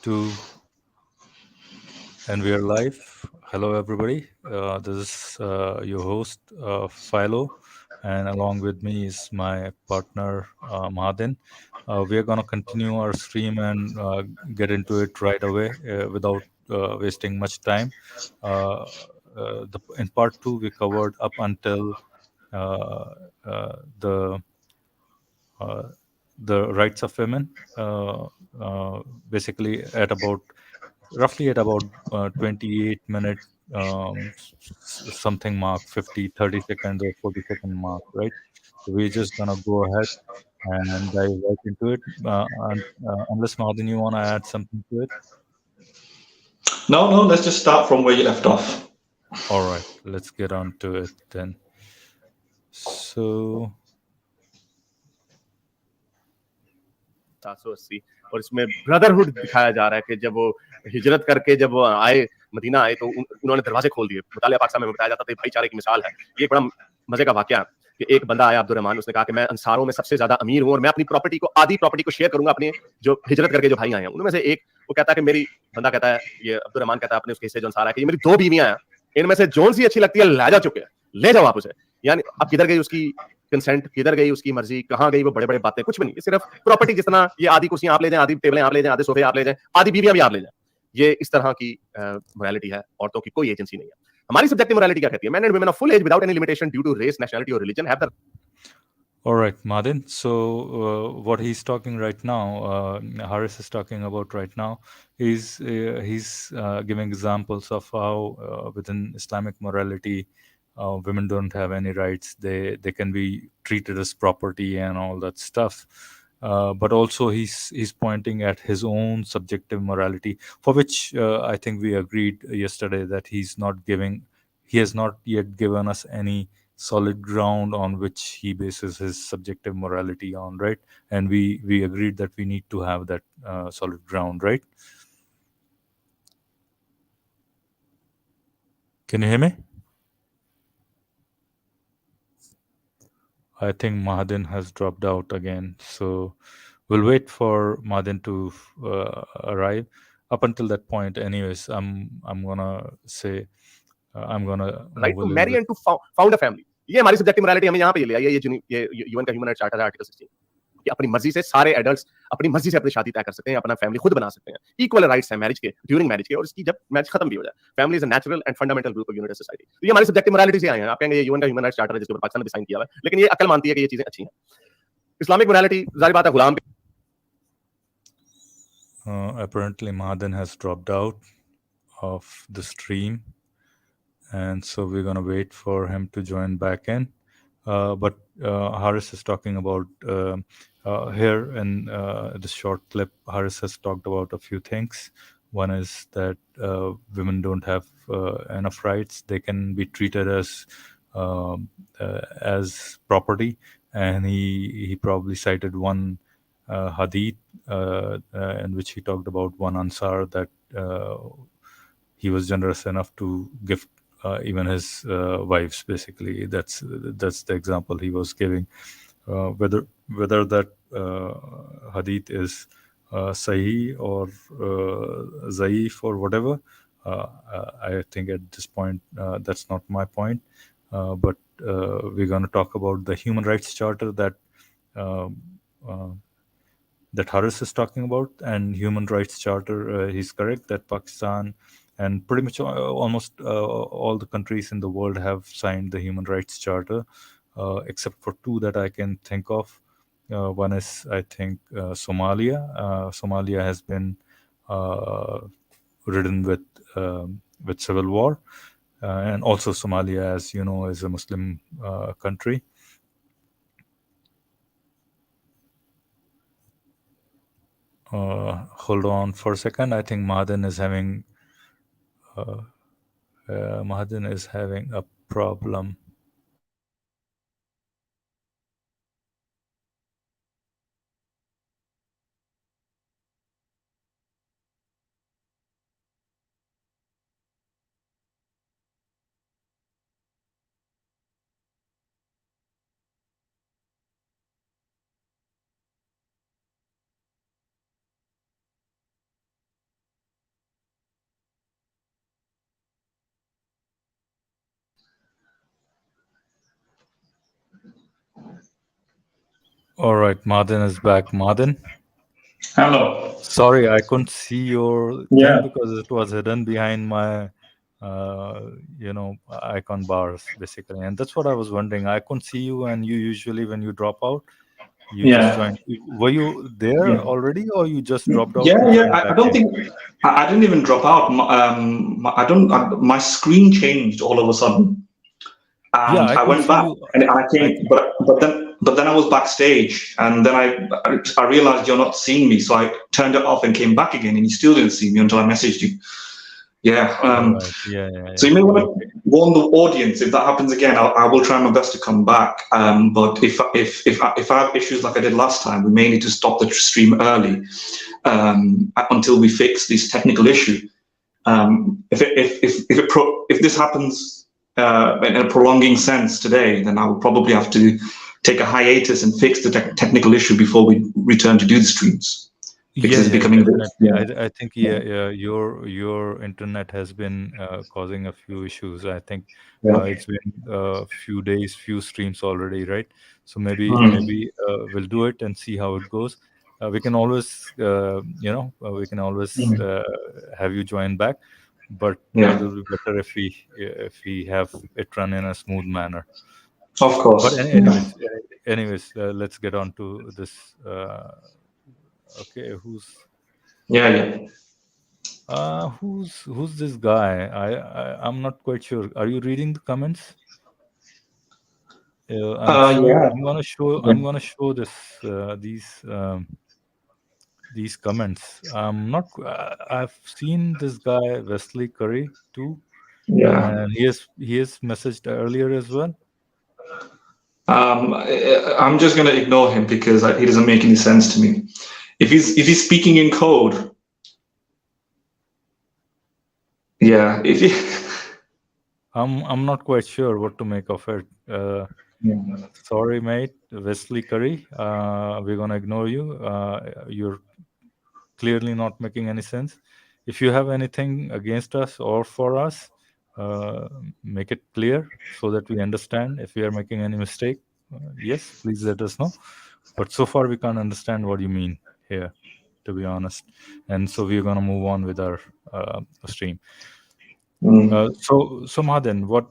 Two, and we are live. Hello, everybody. This is your host, Philo, and along with me is my partner, Mahadin. We are going to continue our stream and get into it right away without wasting much time. Uh, in part two, we covered up until uh, the uh, the rights of women, basically at about roughly at about 28-minute something mark, 50, 30 seconds or 40-second mark, right? So we're just gonna go ahead and dive right into it. Unless Martin, you want to add something to it? No, let's just start from where you left off. All right, let's get on to it then. So 780 और इसमें brotherhood दिखाया जा रहा है कि जब वो हिजरत करके जब वो आए मदीना आए तो उन्होंने दरवाजे खोल दिए। मुतालिया पाकिस्तान में बताया जाता था भाईचारे की मिसाल है। ये एक बड़ा मजे का वाकया कि एक बंदा आया अब्दुर्रहमान, उसने कहा कि मैं अंसारों में सबसे ज्यादा अमीर हूं और मैं अपनी प्रॉपर्टी को आधी प्रॉपर्टी को शेयर करूंगा अपने जो हिजरत करके जो भाई आए हैं उनमें से एक। वो कहता है कि मेरी बंदा कहता है, ये अब्दुर्रहमान कहता है अपने उसके हिस्से जो अंसार है कि ये मेरी 2 बीवियां हैं, इनमें से जोन सी अच्छी लगती है ले जा चुके हैं, ले जाओ आप उसे। यानी अब किधर गई उसकी कंसेंट, किधर गई उसकी मर्जी, कहां गई वो बड़े बड़े बातें, कुछ भी नहीं। सिर्फ प्रॉपर्टी, जितना ये आधी कुर्सियां आप ले जाएं, आधी टेबलें आप ले जाएं, आधे सोफे आप ले जाएं, आधी बीवियां भी आप ले जाएं, ये इस तरह की मोरालिटी है। औरतों की कोई एजेंसी नहीं है। हमारी सब्जेक्टिव मोरालिटी क्या कहती है? Men and women of full age without any limitation due to race, nationality और religion have the. all right, Madin. So what he's talking right now, Harris is talking about right now, he's giving examples of how within Islamic morality, women don't have any rights. They can be treated as property and all that stuff. But also he's pointing at his own subjective morality, for which I think we agreed yesterday that he has not yet given us any solid ground on which he bases his subjective morality on, right? And we agreed that we need to have that solid ground, right? Can you hear me? I think Mahadin has dropped out again, so we'll wait for Mahadin to arrive. Up until that point, anyways, I'm gonna say I'm gonna right move a to little marry bit. And to found a family. ये हमारी subjective morality हमें यहाँ पे ले आई है। ये UN का human rights charter है, आर्टिकल 16, कि अपनी मर्जी से सारे एडल्ट्स अपनी मर्जी से अपनी शादी तय कर सकते हैं, अपना फैमिली खुद बना सकते हैं। इक्वल राइट्स हैं मैरिज के, ड्यूरिंग मैरिज के, और इसकी जब मैरिज खत्म भी हो जाए। Family is a natural and fundamental group of unit society. तो ये हमारी सब्जेक्टिव मोरालिटी से आए हैं। आप कहेंगे ये यूएन का ह्यूमन राइट्स चार्टर है जिसके ऊपर पाकिस्तान ने भी साइन किया हुआ है, लेकिन ये अकल मानती है कि ये चीजें अच्छी हैं। इस्लामिक मोरालिटी जाहिर बात है गुलाम Apparently, Mahadin has dropped out of the stream, and so we're gonna wait for him to join back in. But Harris is talking about here in this short clip. Harris has talked about a few things. One is that women don't have enough rights; they can be treated as property, and he probably cited one hadith in which he talked about one Ansar that he was generous enough to give even his wives. Basically, that's the example he was giving. Whether that hadith is sahih or zaif or whatever, I think at this point that's not my point. But we're going to talk about the human rights charter that uh, that Harris is talking about, and human rights charter. He's correct that Pakistan and pretty much almost all the countries in the world have signed the human rights charter, except for two that I can think of. One is, I think, Somalia. Somalia has been uh, ridden with civil war, and also Somalia, as you know, is a Muslim country. Hold on for a second. I think Mahadin is having a problem. All right, Madan is back. Madan, Hello. sorry, I couldn't see your thing Yeah. because it was hidden behind my, uh, icon bars basically, and that's what I was wondering. I couldn't see you, and you usually when you drop out, you just Yeah. joined. Were you there Yeah. already, or you just dropped out Yeah. to Yeah. join I back don't in? think I didn't even drop out. I don't. My screen changed all of a sudden, Yeah, and I I couldn't went see back, you. and I I came, but then I was backstage, and then I realized you're not seeing me, so I turned it off and came back again, and you still didn't see me until I messaged you. Yeah. All right. Yeah, yeah, So yeah. you may want Okay. to warn the audience if that happens again. I will try my best to come back. But if I have issues like I did last time, we may need to stop the stream early until we fix this technical issue. If this happens in a prolonging sense today, then I will probably have to take a hiatus and fix the technical issue before we return to do the streams because Yeah, it's yeah, becoming definitely. yeah. I think Yeah. yeah, your internet has been causing a few issues. I think Yeah. it's been a few days, few streams already, right? So Mm. maybe we'll do it and see how it goes. We can always we can always Mm. have you join back, but Yeah. it'll be better if we have it run in a smooth manner. Of But course. Yeah. anyways, let's get on to this. Okay, Yeah. Yeah. who's this guy? I'm not quite sure. Are you reading the comments? Yeah. Yeah. I'm gonna show these comments. I've seen this guy Wesley Curry too, Yeah. and he has messaged earlier as well. I'm just gonna ignore him because he doesn't make any sense to me. If he's speaking in code, yeah. If he, I'm not quite sure what to make of it. yeah. Sorry, mate, Wesley Curry. We're gonna ignore you. You're clearly not making any sense. If you have anything against us or for us, uh, make it clear so that we understand. If we are making any mistake, yes, please let us know. But so far, we can't understand what you mean here, to be honest. And so we're gonna move on with our stream. Mm. So Madan, what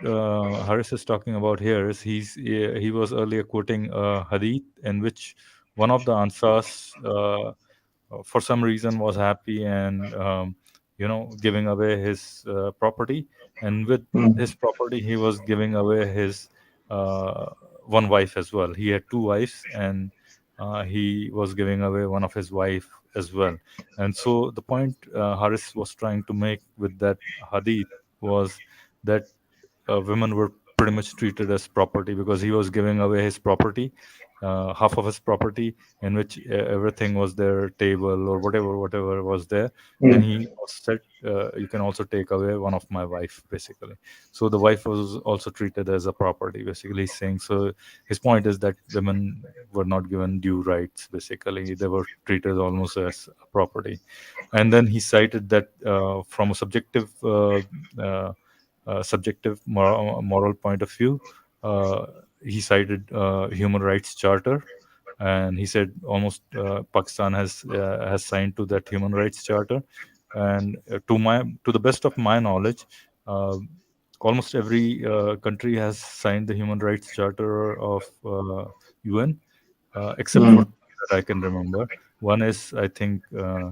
Harris is talking about here is he was earlier quoting a hadith in which one of the ansars for some reason was happy and giving away his property, and with Mm. his property he was giving away his uh, one wife as well. He had two wives, and he was giving away one of his wife as well. And so the point Haris was trying to make with that hadith was that women were pretty much treated as property because he was giving away his property, half of his property, in which everything was there, table or whatever was there. And Mm. he said, "You can also take away one of my wife," basically. So the wife was also treated as a property. Basically, he's saying. So his point is that women were not given due rights. Basically, they were treated almost as a property. And then he cited that from a subjective moral point of view, uh, he cited human rights charter, and he said almost Pakistan has signed to that human rights charter. And to the best of my knowledge, uh, almost every country has signed the human rights charter of UN, except for Mm. two that I can remember. One is, I think,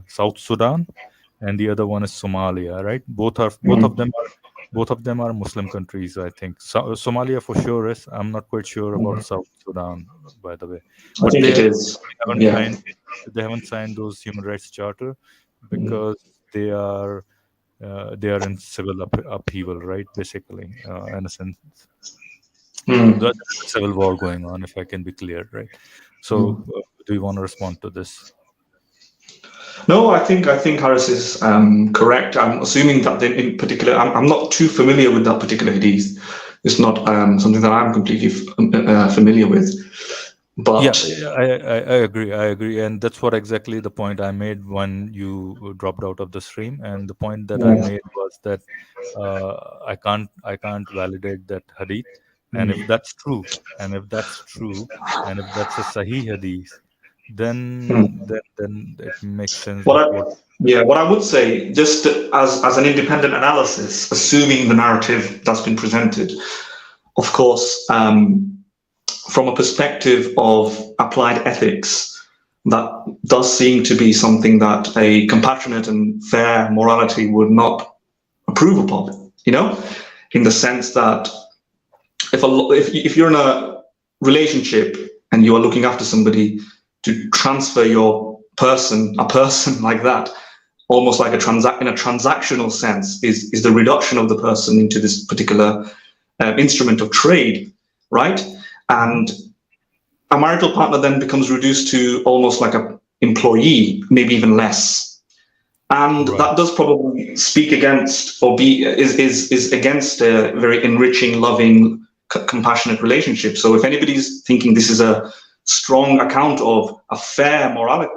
South Sudan, and the other one is Somalia. Right? Mm. Both of them are Muslim countries. I think Somalia for sure is. I'm not quite sure about Mm. South Sudan, by the way, I but think it is. haven't Yeah. signed they haven't signed those human rights charter because they are in civil upheaval, right? Basically, in a sense, Mm. there's a civil war going on, if I can be clear, right? So, Mm. do you want to respond to this? No, I think Harris is correct. I'm assuming that in particular, I'm not too familiar with that particular hadith. It's not something that I'm completely familiar with. Yeah, But yeah, I agree. I agree, and that's what exactly the point I made when you dropped out of the stream. And the point that I yeah. made was that I can't validate that hadith, And if that's true, and if that's a Sahih Hadith, then it makes sense What that I, yeah, what I would say, just as an independent analysis, assuming the narrative that's been presented, of course, from a perspective of applied ethics, that does seem to be something that a compassionate and fair morality would not approve upon, in the sense that if you're in a relationship and you are looking after somebody, to transfer a person like that, almost like in a transactional sense, is the reduction of the person into this particular instrument of trade, right? And a marital partner then becomes reduced to almost like an employee, maybe even less. And that does probably speak against, or is against a very enriching, loving, compassionate relationship. So if anybody's thinking this is a strong account of a fair morality,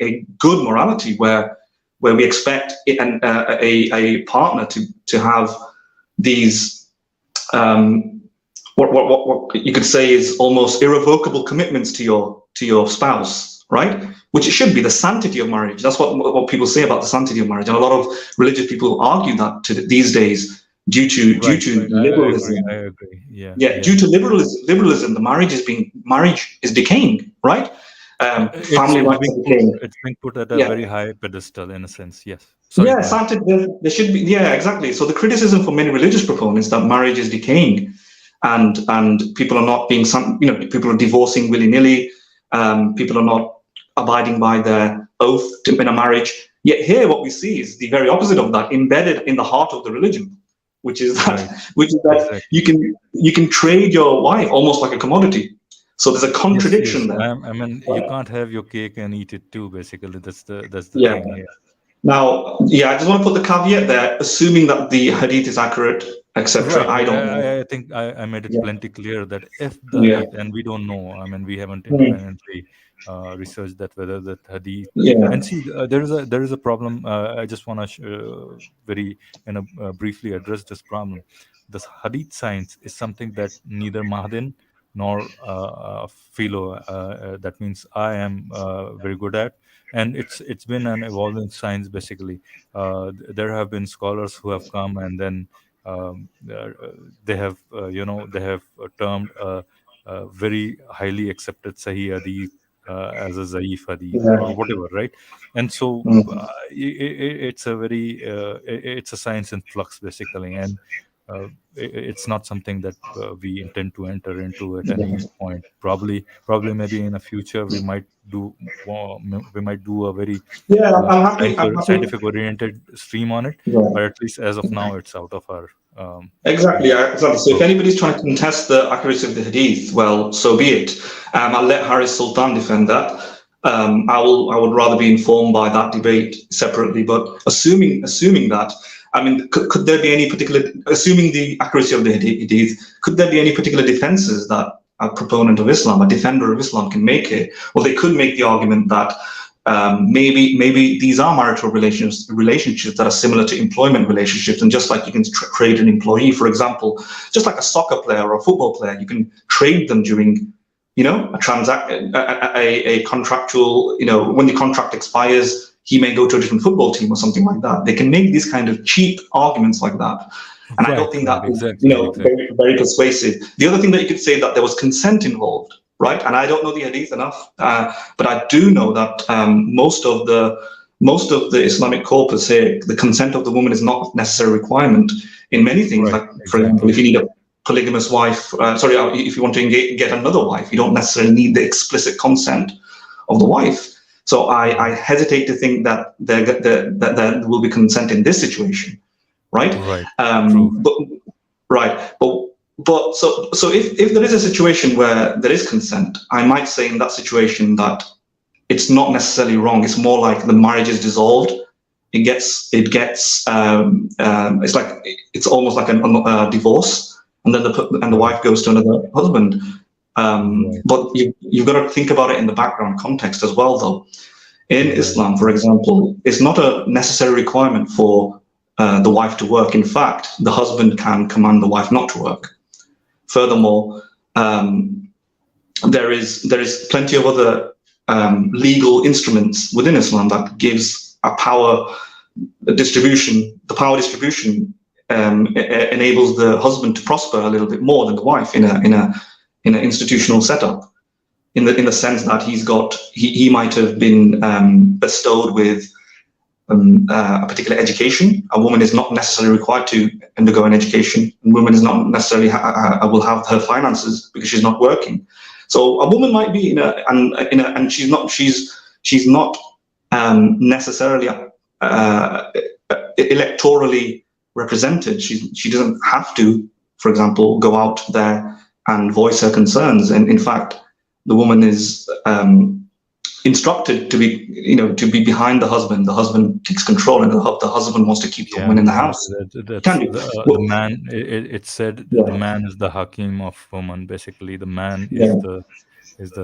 a good morality, where we expect a partner to have these what you could say is almost irrevocable commitments to your spouse, right? Which it should be, the sanctity of marriage. That's what people say about the sanctity of marriage, and a lot of religious people argue that these days due to liberalism. I agree. Yeah. Due to liberalism, the marriage is decaying, right? Family rights are decaying. It's being put at a very high pedestal, in a sense. Yes. There should be. Yeah, exactly. So the criticism for many religious proponents that marriage is decaying, and people are not being, people are divorcing willy-nilly. People are not abiding by their oath in a marriage. Yet here, what we see is the very opposite of that, embedded in the heart of the religion, which is that you can trade your wife almost like a commodity. So there's a contradiction there. I mean, you can't have your cake and eat it too. Basically, that's the thing here. Now, I just want to put the caveat there, assuming that the hadith is accurate, etc. I don't know. I think I made it plenty clear that if the hadith, and we don't know. I mean, we haven't independently researched that whether that hadith. And see, there is a problem. I just want to briefly address this problem. This hadith science is something that neither Mahdin nor Philo, that means I am very good at. And it's been an evolving science, basically. There have been scholars who have come, and then they have termed a very highly accepted Sahih Hadith as a Zaif Hadith or whatever, right? And so it's a science in flux, basically, and it's not something that we intend to enter into at any point. Probably maybe in the future we might do a very scientific oriented stream on it, but at least as of now it's out of our Exactly. So if anybody's trying to contest the accuracy of the hadith, well, so be it. I'll let Harris Sultan defend that. I would rather be informed by that debate separately, but assuming that, I mean, could there be any particular, assuming the accuracy of the hadith, could there be any particular defenses that a proponent of Islam, a defender of Islam can make it? Well, they could make the argument that maybe these are marital relationships that are similar to employment relationships, and just like you can trade an employee, for example, just like a soccer player or a football player, you can trade them during, a contractual, when the contract expires, he may go to a different football team or something like that. They can make these kind of cheap arguments like that. And I don't think that is, very, very persuasive. The other thing that you could say, that there was consent involved, right? And I don't know the hadith enough, but I do know that most of the Islamic corpus here, the consent of the woman is not a necessary requirement in many things. Like, for example, if you need a polygamous wife, if you want to get another wife, you don't necessarily need the explicit consent of the wife. So I hesitate to think that there will be consent in this situation, right? But so if there is a situation where there is consent, I might say in that situation that it's not necessarily wrong. It's more like the marriage is dissolved. It's almost like a divorce, and then the wife goes to another husband. But you've got to think about it in the background context as well, though. In Islam, for example, it's not a necessary requirement for the wife to work. In fact, the husband can command the wife not to work. Furthermore, there is plenty of other legal instruments within Islam that gives a power distribution. The power distribution enables the husband to prosper a little bit more than the wife in an institutional setup. In the sense that he might have been bestowed with a particular education. A woman is not necessarily required to undergo an education. A woman is not necessarily will have her finances because she's not working. So a woman might be and she's not necessarily electorally represented. She doesn't have to, for example, go out there and voice her concerns. And in fact, the woman is instructed to be behind the husband. The husband takes control, and the husband wants to keep the woman in the house. The man. It said the man is the hakim of woman. Basically, the man is the.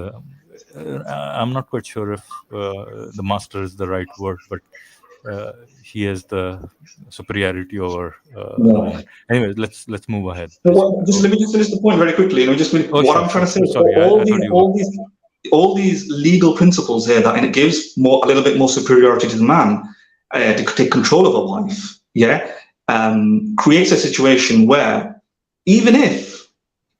I'm not quite sure if the master is the right word, but he has the superiority over the woman. Anyway, let's move ahead. Let me just finish the point very quickly. I'm trying to say is all these legal principles here that, and it gives a little bit more superiority to the man to take control of a wife. Creates a situation where even if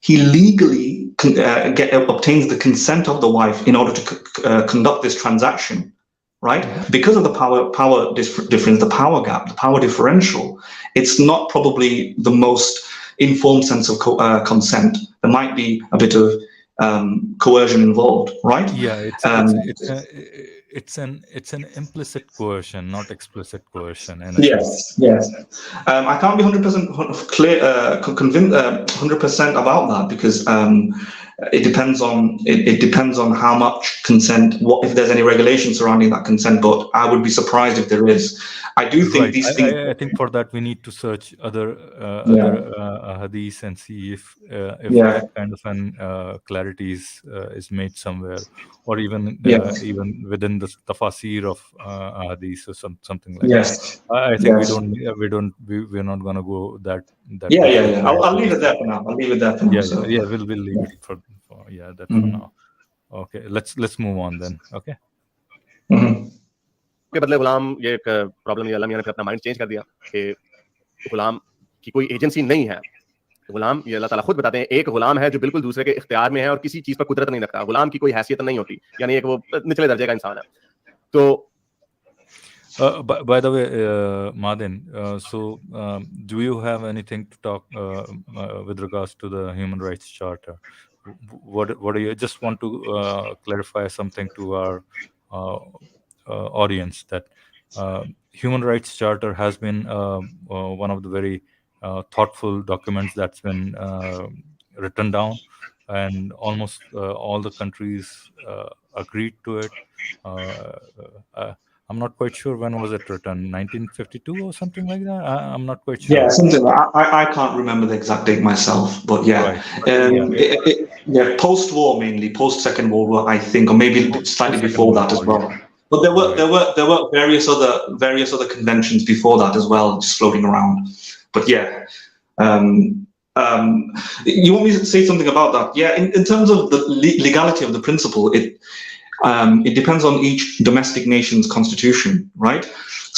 he legally obtains the consent of the wife in order to conduct this transaction, right? Because of the power difference, the power gap, the power differential, it's not probably the most informed sense of consent. There might be a bit of coercion involved, right? Yeah, it's an implicit coercion, not explicit coercion. Yes. I can't be 100% clear, convinced 100% about that, because it depends on how much consent, if there's any regulation surrounding that consent. But I would be surprised if there is. I do think these things. I think for that we need to search other hadith and see if that kind of an clarity is made somewhere, or even within the tafasir of hadith or something like that. I think we're not going to go that. I'll leave it there for now. We'll leave it for that for now. Okay, let's move on then. Okay. के बदले गुलाम, ये एक problem है, अल्लाह मियां ने फिर अपना mind change कर दिया कि गुलाम की कोई एजेंसी नहीं है। गुलाम, ये अल्लाह ताला खुद बताते हैं, एक गुलाम है जो बिल्कुल दूसरे के इख्तियार में है और किसी चीज पर कुदरत नहीं रखता। गुलाम की कोई हैसियत नहीं होती, यानी एक वो निचले दर्जे का इंसान है। तो by the way, Madin, do you have anything to talk with regards to the Human Rights Charter? What do you just want to clarify something to our audience, that Human Rights Charter has been one of the very thoughtful documents that's been written down, and almost all the countries agreed to it. I'm not quite sure when was it written, 1952 or something like that. I'm not quite sure. Yeah, something I can't remember the exact date myself, but post-war, mainly post-Second World War, I think, or maybe slightly before that as well. But there were various other conventions before that as well, just floating around. But you want me to say something about that? Yeah, in terms of the legality of the principle, it depends on each domestic nation's constitution, right?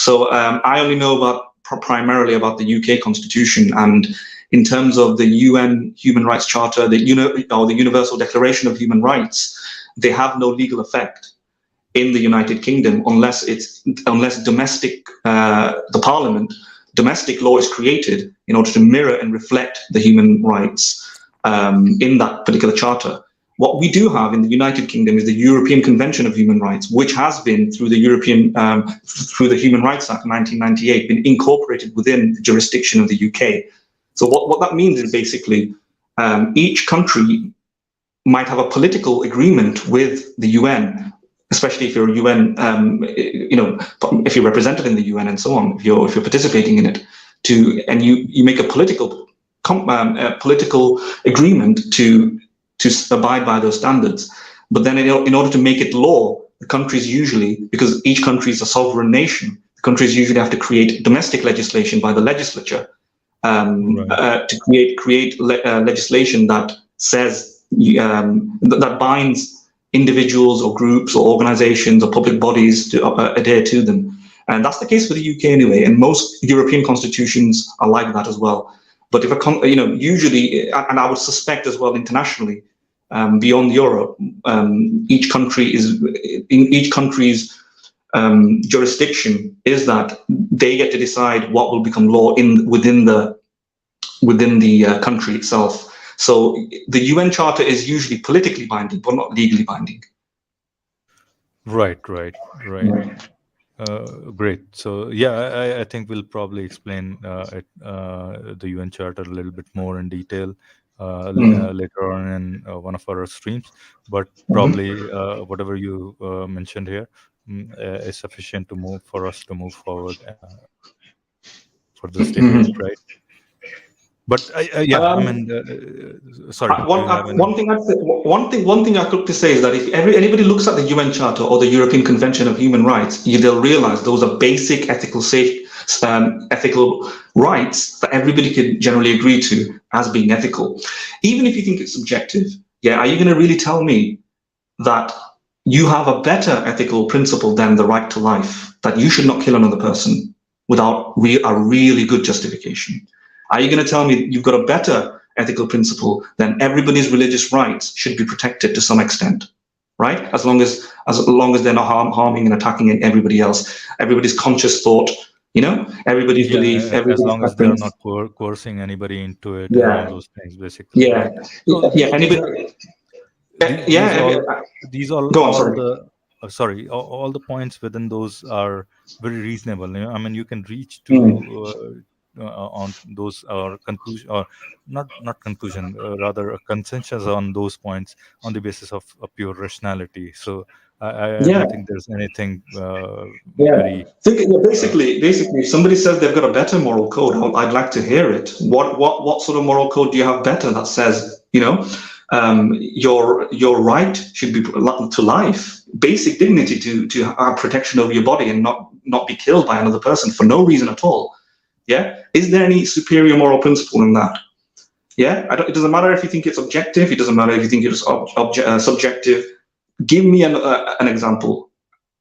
So I only know primarily about the UK constitution, and in terms of the UN Human Rights Charter, the Universal Declaration of Human Rights, they have no legal effect in the United Kingdom unless domestic domestic law is created in order to mirror and reflect the human rights in that particular charter. What we do have in the United Kingdom is the European Convention of Human Rights, which has been through the through the Human Rights Act 1998 been incorporated within the jurisdiction of the UK. So what that means is basically each country might have a political agreement with the UN, especially if you're a UN, if you're represented in the UN and so on, if you're participating in it, and you make a political agreement to abide by those standards. But then in order to make it law, the countries usually, because each country is a sovereign nation, the countries usually have to create domestic legislation by the legislature, to create legislation that says that binds individuals or groups or organizations or public bodies to adhere to them. And that's the case for the UK anyway, and most European constitutions are like that as well. But if usually, and I would suspect as well internationally, beyond Europe, each country's jurisdiction is that they get to decide what will become law within the country itself. So the UN Charter is usually politically binding, but not legally binding. Right. Great. So yeah, I think we'll probably explain the UN Charter a little bit more in detail later on in one of our streams. But probably whatever you mentioned here is sufficient for us to move forward for this debate, right? But sorry. One thing I could say is that if anybody looks at the UN Charter or the European Convention of Human Rights, they'll realize those are basic ethical rights that everybody can generally agree to as being ethical. Even if you think it's subjective, are you going to really tell me that you have a better ethical principle than the right to life, that you should not kill another person without a really good justification? Are you going to tell me you've got a better ethical principle than everybody's religious rights should be protected to some extent, right? As long as they're not harming and attacking everybody else, everybody's conscious thought, everybody's belief, as long as they're not coercing anybody into it, and all those things, basically. All the points within those are very reasonable. I mean, you can reach to on those conclusion, or not conclusion, rather a consensus on those points on the basis of pure rationality. So I don't think there's anything very. Basically, if somebody says they've got a better moral code, I'd like to hear it. What sort of moral code do you have better that says, your right should be to life, basic dignity to have protection over your body and not be killed by another person for no reason at all? Is there any superior moral principle in that? It doesn't matter if you think it's objective. It doesn't matter if you think it's subjective. Give me an example,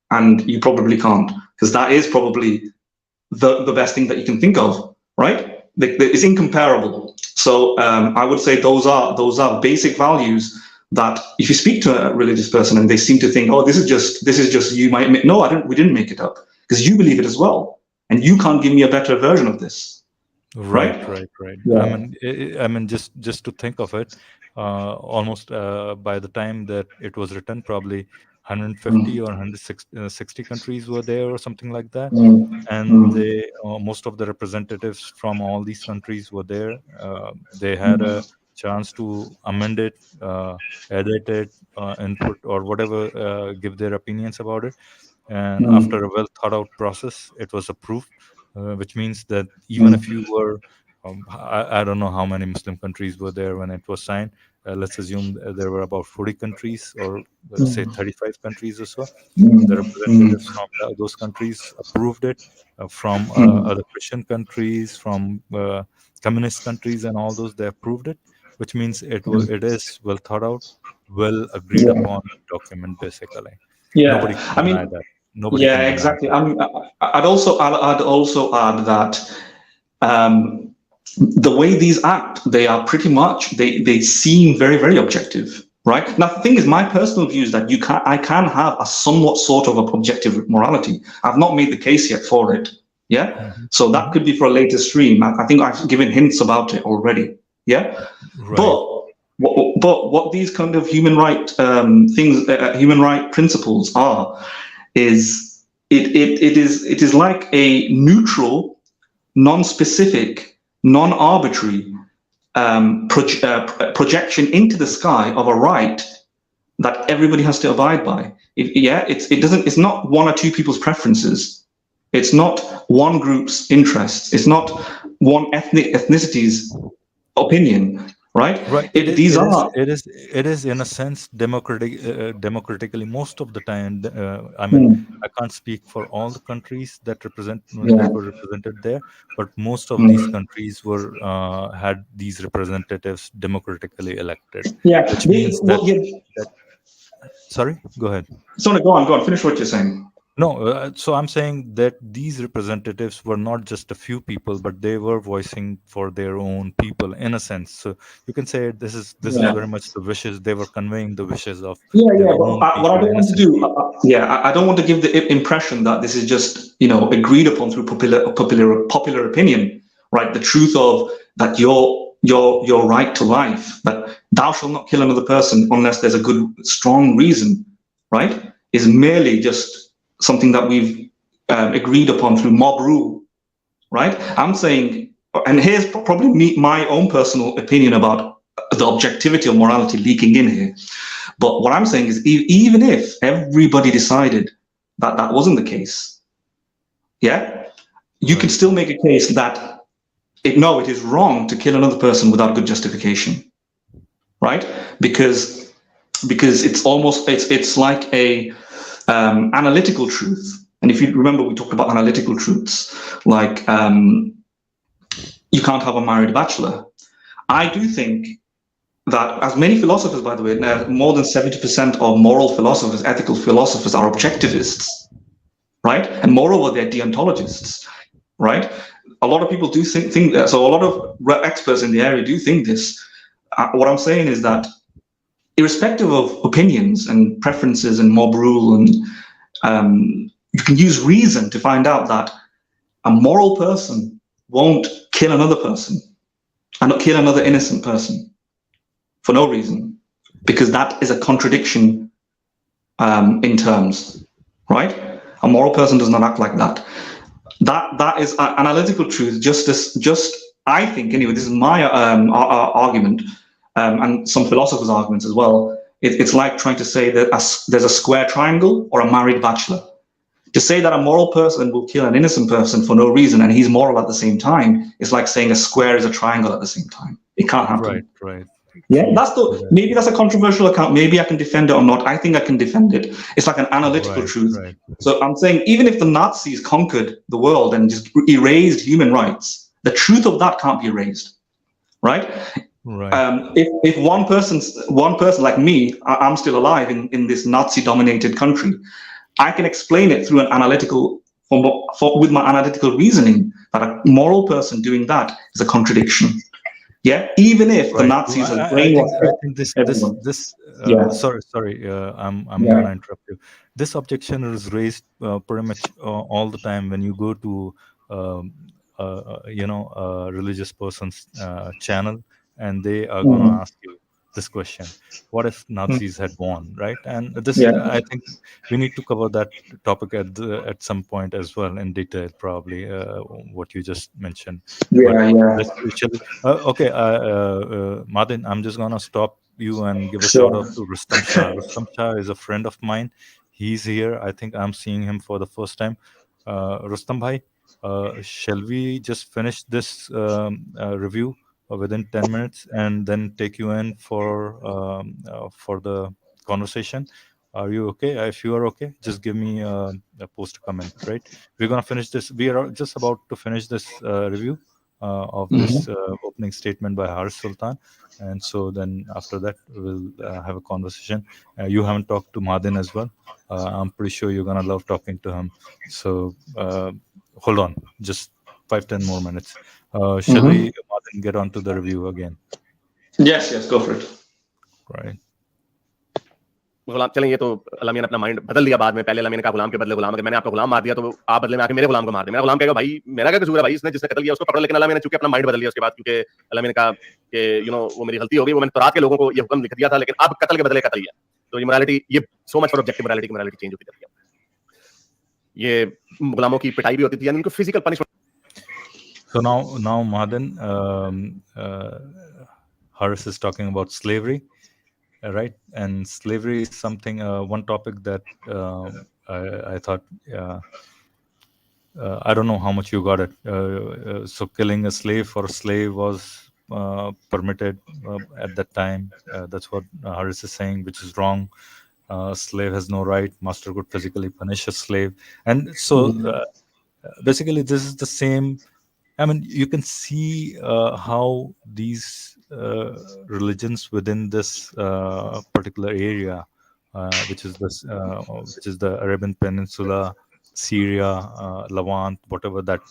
and you probably can't, because that is probably the best thing that you can think of, right? It's incomparable. So I would say those are basic values that if you speak to a religious person and they seem to think, oh, this is just you might make, no, we didn't make it up, because you believe it as well. And you can't give me a better version of this, right? Yeah. I mean, just to think of it, almost by the time that it was written, probably 150 or 160 countries were there, or something like that, and most of the representatives from all these countries were there. They had a chance to amend it, edit it, input or whatever, give their opinions about it. And after a well thought out process, it was approved, which means that even if you were, I don't know how many Muslim countries were there when it was signed. Let's assume there were about 40 countries, or let's say 35 countries or so. The representatives from those countries approved it, from other Christian countries, from communist countries, and all those, they approved it, which means it is well thought out, well agreed upon document, basically. Nobody can deny that. Nobody can deny exactly. that. I'd also add that the way these act, they are pretty much, they seem very, very objective, right? Now, the thing is, my personal view is that I can have a somewhat sort of objective morality. I've not made the case yet for it. So that could be for a later stream. I think I've given hints about it already. But what these kind of human right things, human right principles are, is it is like a neutral, non-specific, non-arbitrary projection into the sky of a right that everybody has to abide by. It's not one or two people's preferences. It's not one group's interests. It's not one ethnicity's opinion. right? Right. These are It is in a sense democratically most of the time. I mean, I can't speak for all the countries that yeah. were represented there, but most of these Mm. countries were had these representatives democratically elected, Yeah. which means Well, yeah. that. Sorry, go ahead. So go on. Finish what you're saying. No, so I'm saying that these representatives were not just a few people, but they were voicing for their own people in a sense. So you can say this is Yeah. very much the wishes they were conveying, the wishes of Yeah, their yeah, but own what I people don't in a want to sense. do, I don't want to give the impression that this is just, agreed upon through popular opinion, right? The truth of that your right to life, that thou shalt not kill another person unless there's a good, strong reason, right? Is merely just something that we've agreed upon through mob rule, right? I'm saying, and here's probably my own personal opinion about the objectivity of morality leaking in here. But what I'm saying is, even if everybody decided that that wasn't the case, yeah, you can Right. still make a case that it is wrong to kill another person without good justification, right? Because it's like a analytical truth. And if you remember, we talked about analytical truths, like you can't have a married bachelor. I do think that, as many philosophers, by the way, more than 70% of moral philosophers, ethical philosophers, are objectivists, right? And moreover, they're deontologists, right? A lot of people do think that. So a lot of experts in the area do think this. What I'm saying is that, irrespective of opinions and preferences and mob rule, and you can use reason to find out that a moral person won't kill another person and not kill another innocent person for no reason, because that is a contradiction in terms, right? A moral person does not act like that. That is analytical truth. Just I think anyway. This is my argument, and some philosophers' arguments as well. It's like trying to say that there's a square triangle or a married bachelor. To say that a moral person will kill an innocent person for no reason and he's moral at the same time is like saying a square is a triangle at the same time. It can't happen. Right. Yeah, True. maybe that's a controversial account. Maybe I can defend it or not. I think I can defend it. It's like an analytical truth. Right. So I'm saying, even if the Nazis conquered the world and just erased human rights, the truth of that can't be erased, right? Right. If one person like me, I'm still alive in this Nazi-dominated country, I can explain it through an analytical, with my analytical reasoning, that a moral person doing that is a contradiction. Yeah, even if the Right. Nazis have I brainwashed think everyone. this Yeah. sorry, I'm Yeah. gonna interrupt you. This objection is raised pretty much all the time when you go to a religious person's channel, and they are gonna ask you this question: what if Nazis had won, right? And this, Yeah. I think we need to cover that topic at some point as well in detail, probably what you just mentioned. But Yeah. okay, Madin, I'm just gonna stop you and give a shout Sure. out to Rustam Shah. Rustam Shah is a friend of mine. He's here. I think I'm seeing him for the first time. Rustam bhai, shall we just finish this review within 10 minutes and then take you in for the conversation? Are you okay? If you are okay, just give me a post a comment, right? We're gonna finish this. We are just about to finish this review of this opening statement by Harris Sultan. And so then after that, we'll have a conversation. You haven't talked to Madin as well. I'm pretty sure you're going to love talking to him. So hold on, just 5-10 more minutes. Shall we, Madin, get on to the review again? Yes, go for it. Right. गुलाम चलें, ये तो अल्लाह मियां ने अपना mind बदल दिया बाद में. पहले अल्लाह मियां ने कहा गुलाम के बदले गुलाम, अगर मैंने आपको गुलाम मार दिया तो आप बदले में आके मेरे गुलाम को मार दे. मेरा गुलाम कहेगा भाई मेरा क्या कसूर है भाई, इसने जिसने कत्ल किया उसको पकड़. लेकिन अल्लाह मियां ने चूंकि अपना माइंड बदल दिया उसके बाद, क्योंकि अल्लाह मियां ने कहा कि वो मेरी गलती हो गई, वो मैंने तौरात के लोगों को ये हुक्म लिख दिया था, लेकिन अब कत्ल के बदले कत्ल किया. तो ये मोरालिटी, ये so much for objective morality की मोरालिटी चेंज होती जाती है. ये गुलामों की पिटाई भी होती थी, यानी उनको physical punishment. So now Madin, Harris is talking about slavery. Right, and slavery is something, one topic that I thought, I don't know how much you got it. So killing a slave for a slave was permitted at that time. That's what Harris is saying, which is wrong. Slave has no right. Master could physically punish a slave, and so basically this is the same. I mean, you can see how these religions within this particular area, which is the Arabian Peninsula, Syria, Levant, whatever that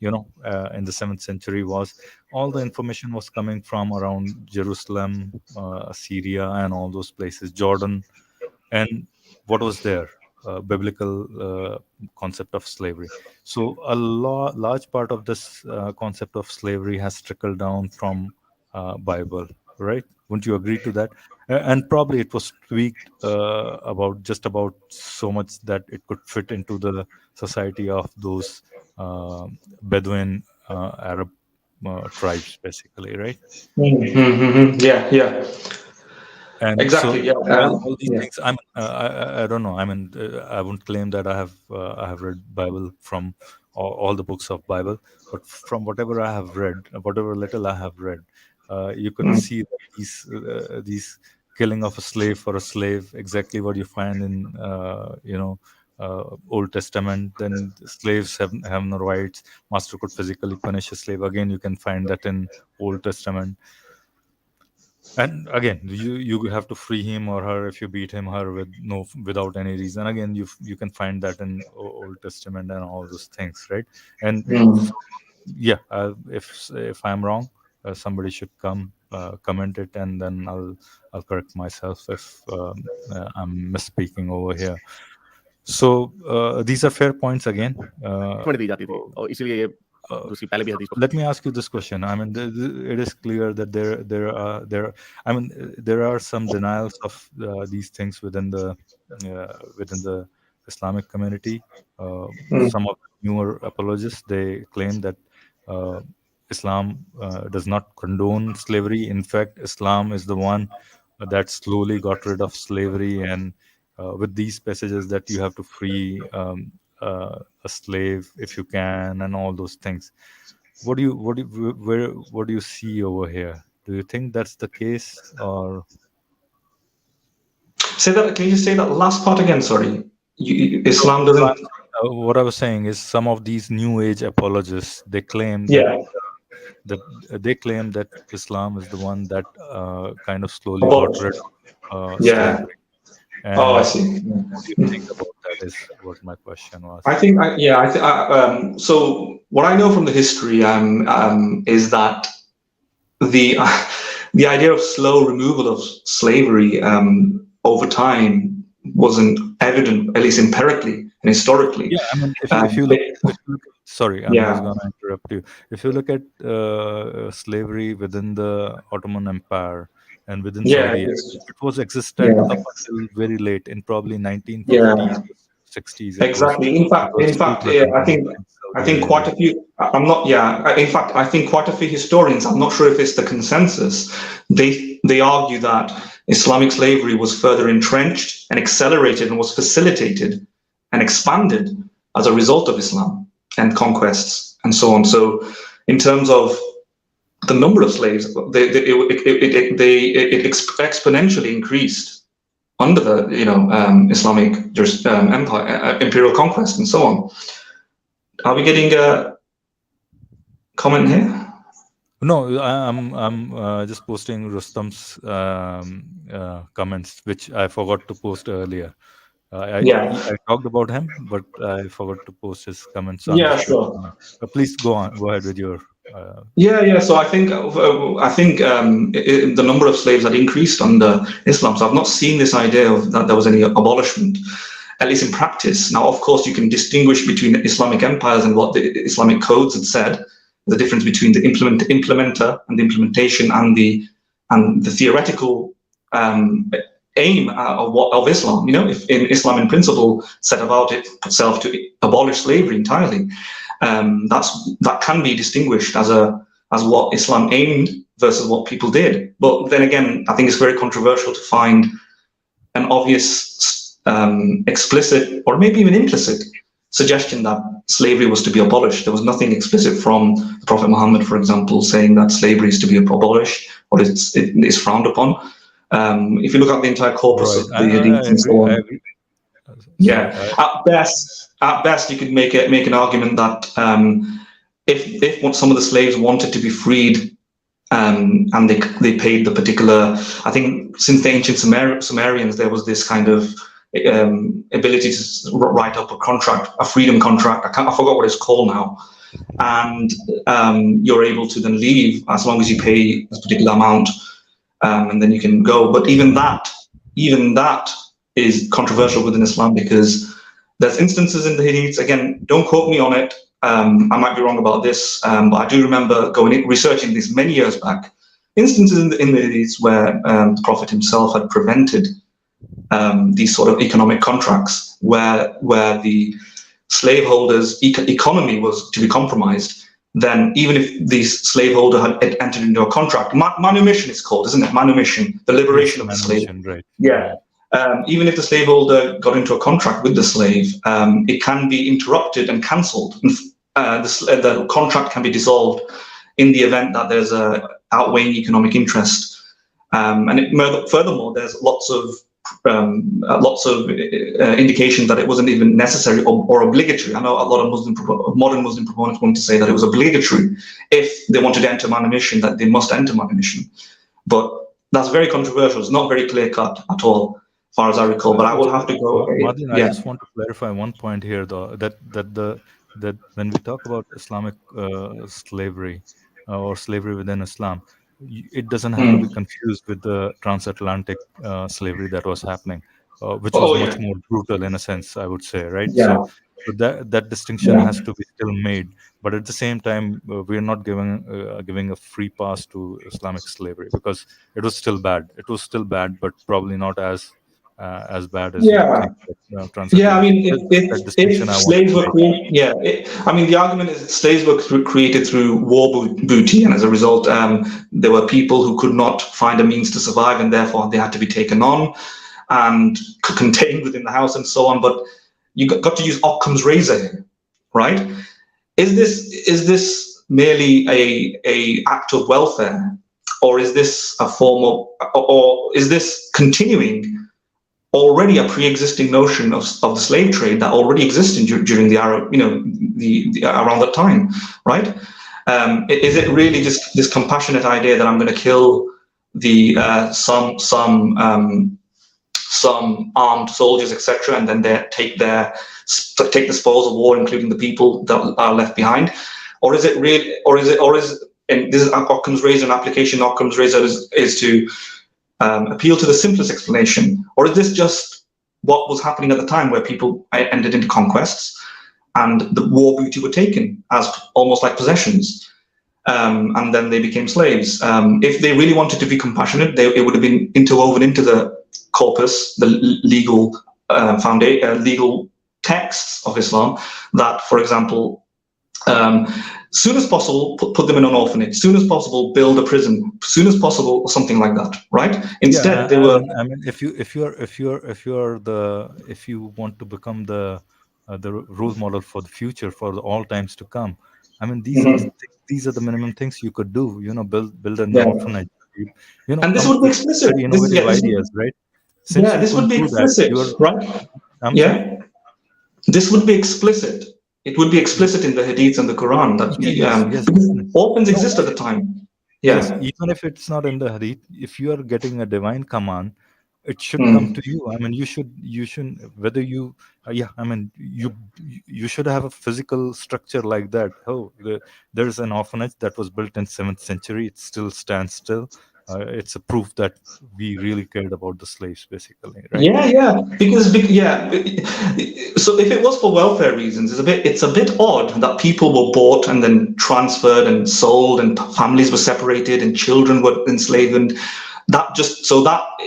in the 7th century was. All the information was coming from around Jerusalem, Syria, and all those places, Jordan, and what was there? Biblical concept of slavery. So a large part of this concept of slavery has trickled down from Bible, right? Wouldn't you agree to that? And probably it was tweaked about so much that it could fit into the society of those Bedouin Arab tribes, basically, right? Yeah. And exactly. so Yeah. all these things, I don't know. I mean, I wouldn't claim that I have read Bible from all the books of Bible, but from whatever I have read, whatever little I have read, you could see that these killing of a slave for a slave, exactly what you find in Old Testament. Then slaves have no rights. Master could physically punish a slave. Again, you can find that in Old Testament. And again, you have to free him or her if you beat him her without any reason. Again, you can find that in Old Testament and all those things, right? And yeah, if I'm wrong, somebody should come comment it, and then I'll correct myself if I'm misspeaking over here. So these are fair points again. दी जाती थी और इसीलिए ये दूसरी पहले भी हदीस को Let me ask you this question. I mean, it is clear that there are some denials of these things within the Islamic community. Some of the newer apologists, they claim that Islam does not condone slavery. In fact, Islam is the one that slowly got rid of slavery, and with these passages that you have to free a slave if you can, and all those things. What do you see over here? Do you think that's the case, or say that? Can you just say that last part again? Sorry, Islam doesn't. What I was saying is, some of these New Age apologists, they claim that Islam is the one that kind of slowly got rid of slavery. And I see. What do you think about that? Is what my question was. I think, so what I know from the history is that the idea of slow removal of slavery over time wasn't evident, at least empirically and historically. Yeah, I mean, if you look, sorry, I'm just going to interrupt you. If you look at slavery within the Ottoman Empire and within Saudi, it was existed up until very late, in probably 1950s, 60s. Exactly. In fact, I think quite a few. In fact, I think quite a few historians, I'm not sure if it's the consensus, they argue that Islamic slavery was further entrenched and accelerated and was facilitated and expanded as a result of Islam and conquests and so on. So, in terms of the number of slaves, it exponentially increased under the Islamic empire, imperial conquest, and so on. Are we getting a comment here? No, I'm just posting Rustam's comments, which I forgot to post earlier. I talked about him, but I forgot to post his comments. So sure. Please go ahead with your. So I think the number of slaves had increased under Islam. So I've not seen this idea of that there was any abolishment, at least in practice. Now, of course, you can distinguish between Islamic empires and what the Islamic codes had said. The difference between the implementer and the implementation and the theoretical aim of Islam. If in Islam in principle set about itself to abolish slavery entirely, that can be distinguished as what Islam aimed versus what people did. But then again, I think it's very controversial to find an obvious, explicit, or maybe even implicit suggestion that slavery was to be abolished. There was nothing explicit from the Prophet Muhammad, for example, saying that slavery is to be abolished or it's frowned upon. If you look at the entire corpus of the hadith and so on, at best, you could make an argument that if some of the slaves wanted to be freed, and they paid the particular, I think since the ancient Sumerians, there was this kind of ability to write up a contract, a freedom contract. I forgot what it's called now, and you're able to then leave as long as you pay a particular amount, and then you can go. But even that is controversial within Islam, because there's instances in the hadiths. Again, don't quote me on it. I might be wrong about this, but I do remember researching this many years back. Instances in the hadiths where the Prophet himself had prevented these sort of economic contracts, where the slaveholders' economy was to be compromised. Then, even if the slaveholder had entered into a contract, manumission is called, isn't it? Manumission, the liberation of the slave. Right. Yeah. Even if the slaveholder got into a contract with the slave, it can be interrupted and cancelled. The contract can be dissolved in the event that there's a outweighing economic interest. Furthermore, there's lots of indications that it wasn't even necessary or obligatory. I know a lot of modern Muslim proponents want to say that it was obligatory if they wanted to enter manumission, that they must enter manumission. But that's very controversial. It's not very clear cut at all, as far as I recall. But I will have to go. Martin, I just want to clarify one point here, though, that when we talk about Islamic slavery or slavery within Islam, it doesn't have to be confused with the transatlantic slavery that was happening, which was much more brutal in a sense, I would say, right? Yeah. So that distinction has to be still made, but at the same time, we are not giving a free pass to Islamic slavery, because it was still bad. It was still bad, but probably not as bad as I mean, if slaves were created, I mean, the argument is that slaves were created through war booty, and as a result, there were people who could not find a means to survive, and therefore they had to be taken on and contained within the house and so on. But you got to use Occam's razor here, right? Is this merely a act of welfare, or is this a form of, or is this continuing already a pre-existing notion of the slave trade that already existed during the Arab, around that time, right? Is it really just this compassionate idea that I'm going to kill the some armed soldiers, etc., and then take the spoils of war, including the people that are left behind, or is it really, or is and this is Occam's razor, an application of Occam's razor is to appeal to the simplest explanation, or is this just what was happening at the time, where people entered into conquests and the war booty were taken as almost like possessions, and then they became slaves? If they really wanted to be compassionate, it would have been interwoven into the corpus, the legal legal texts of Islam, that, for example, soon as possible, put them in an orphanage. Soon as possible, build a prison. Soon as possible, or something like that, right? Instead, they were. I mean, if you want to become the role model for the future, for all times to come, I mean, these are the minimum things you could do. Build an orphanage. And this would be explicit. Innovative ideas, right? This would be explicit, right? This would be explicit. It would be explicit in the Hadith and the Quran that because orphans exist at the time. Yes, even if it's not in the Hadith, if you are getting a divine command, it should come to you. I mean, you shouldn't, whether you, I mean, you should have a physical structure like that. There's an orphanage that was built in 7th century. It still stands still. It's a proof that we really cared about the slaves, basically, right? Because so if it was for welfare reasons, it's a bit odd that people were bought and then transferred and sold, and families were separated and children were enslaved, and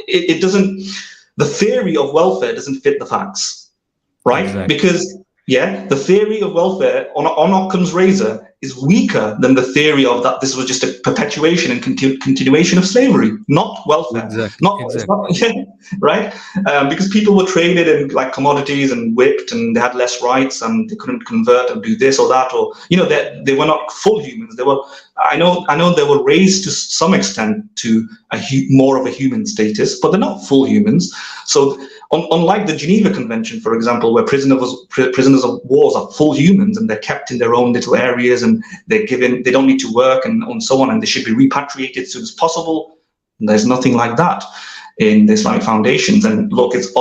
it doesn't. The theory of welfare doesn't fit the facts, right? Exactly. Because Yeah, the theory of welfare on Occam's razor is weaker than the theory of that this was just a perpetuation and continuation of slavery, not welfare. It's not, yeah, right? Because people were traded in like commodities and whipped, and they had less rights, and they couldn't convert and do this or that, or they were not full humans. They were, I know they were raised to some extent to more of a human status, but they're not full humans. So unlike the Geneva Convention, for example, where prisoners of wars are full humans and they're kept in their own little areas and they don't need to work and so on, and they should be repatriated as soon as possible. There's nothing like that in the Islamic foundations. And look, it's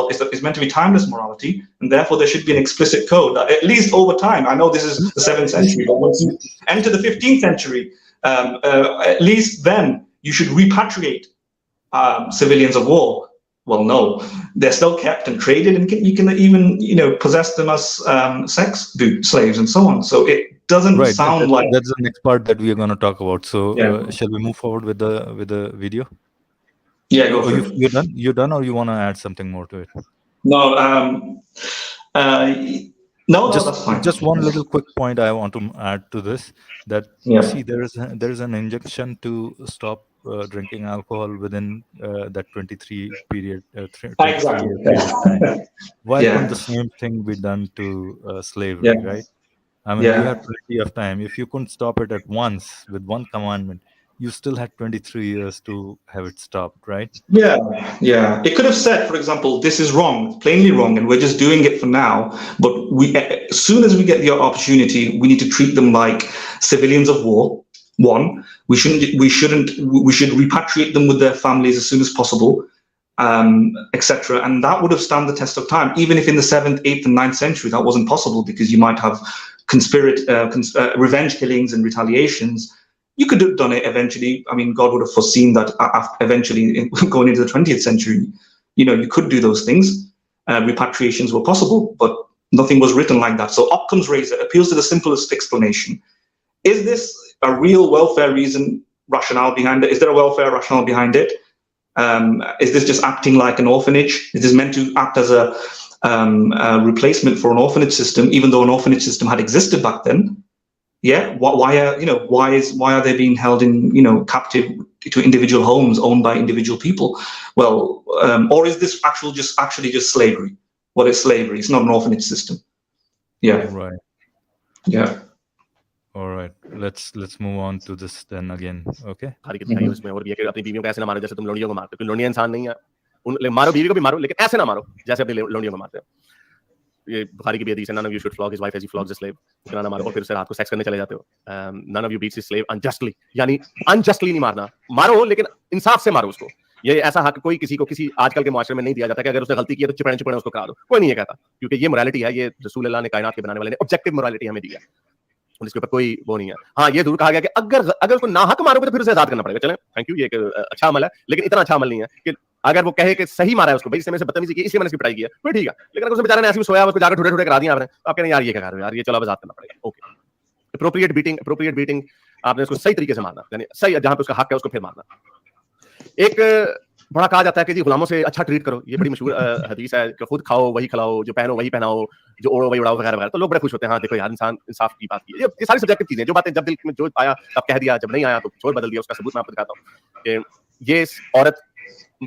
meant to be timeless morality, and therefore there should be an explicit code that at least over time. I know this is the 7th century, but once you enter the 15th century, at least then you should repatriate civilians of war. Well, no, they're still kept and traded, and you can even possess them as sex slaves and so on. So it doesn't sound like that's the next part that we are going to talk about. So shall we move forward with the video? Yeah, go for it. You're done. You're done, or you want to add something more to it? No, no, that's fine. Just one little quick point I want to add to this. That see, there is an injunction to stop drinking alcohol within that 23 period. Exactly. Time. Why can't the same thing be done to slavery? Right? I mean, you had plenty of time. If you couldn't stop it at once with one commandment, you still had 23 years to have it stopped, right? Yeah. It could have said, for example, this is wrong, plainly wrong, and we're just doing it for now. But as soon as we get the opportunity, we need to treat them like civilians of war. One, we should repatriate them with their families as soon as possible, etc. And that would have stood the test of time, even if in the 7th, 8th, and 9th century that wasn't possible, because you might have revenge killings and retaliations. You could have done it eventually. I mean, God would have foreseen that eventually going into the 20th century, you could do those things. Repatriations were possible, but nothing was written like that. So Occam's razor appeals to the simplest explanation. Is this a real welfare rationale behind it? Is there a welfare rationale behind it? Is this just acting like an orphanage? Is this meant to act as a replacement for an orphanage system, even though an orphanage system had existed back then? Yeah, why are they being held in captive to individual homes owned by individual people? Well, or is this actually just slavery? Well, it's slavery. It's not an orphanage system. Yeah. Right. Yeah. All right. Let's move on to this then again. Okay. उसमें और भी है कि अपनी बीवियों को ऐसे ना मारो जैसे तुम लौंडियों को मारते हो। लौंडियां इंसान नहीं है। मारो बीवी को भी मारो, लेकिन ऐसे ना मारो जैसे अपनी लौंडियों को मारते हो। ये बुखारी की भी हदीस है, none of you should flog his wife as he flogs a slave. इतना ना मारो और फिर उससे रात को सेक्स करने चले जाते हो. None of you beats his slave unjustly. यानी unjustly नहीं मारना, मारो लेकिन इंसाफ से मारो उसको. ये ऐसा हक कोई किसी को किसी आजकल के मुआशरे में नहीं दिया जाता कि अगर उसने गलती की है तो चिपड़े उसको करा दो. कोई नहीं ये कहता, क्योंकि ये मोरालिटी है, ये रसूल अल्लाह ने कायनात के बनाने वाले ने ऑब्जेक्टिव मोरालिटी हमें दी है. इसके ऊपर कोई वो नहीं है. हाँ, ये जरूर कहा गया कि अगर उसको ना हक मारोगे तो फिर उसे आजाद करना पड़ेगा. चलें, थैंक यू, ये एक अच्छा अमल है, लेकिन इतना अच्छा अमल नहीं है कि अगर वो कहे कि सही मारा है उसको, भाई इसने मेरे से बदतमीजी की, इसलिए मैंने इसकी पिटाई की है, फिर ठीक है. लेकिन अगर उसने बेचारे ने ऐसे ही सोया, उसको जाकर ठुठे करा दिया आपने, तो आप कह रहे हैं यार ये क्या कर रहे हो यार, ये चलो अब आजाद करना पड़ेगा. ओके, अप्रोप्रिएट बीटिंग, आपने उसको सही तरीके से मारना, यानी सही जहां पे उसका हक है उसको फिर मारना. एक बड़ा कहा जाता है कि जी गुलामों से अच्छा ट्रीट करो, ये बड़ी मशहूर हदीस है कि खुद खाओ वही खिलाओ, जो पहनो वही पहनाओ, जो ओढ़ो वही उड़ाओ वगैरह वगैरह. तो लोग बड़े खुश होते हैं, हाँ देखो यार इंसान इंसाफ की बात की. ये सारी सब्जेक्टिव चीजें, जो बातें जब दिल में जो आया तब कह दिया, जब नहीं आया तो छोड़ बदल दिया. उसका सबूत मैं आपको दिखाता हूँ कि ये औरत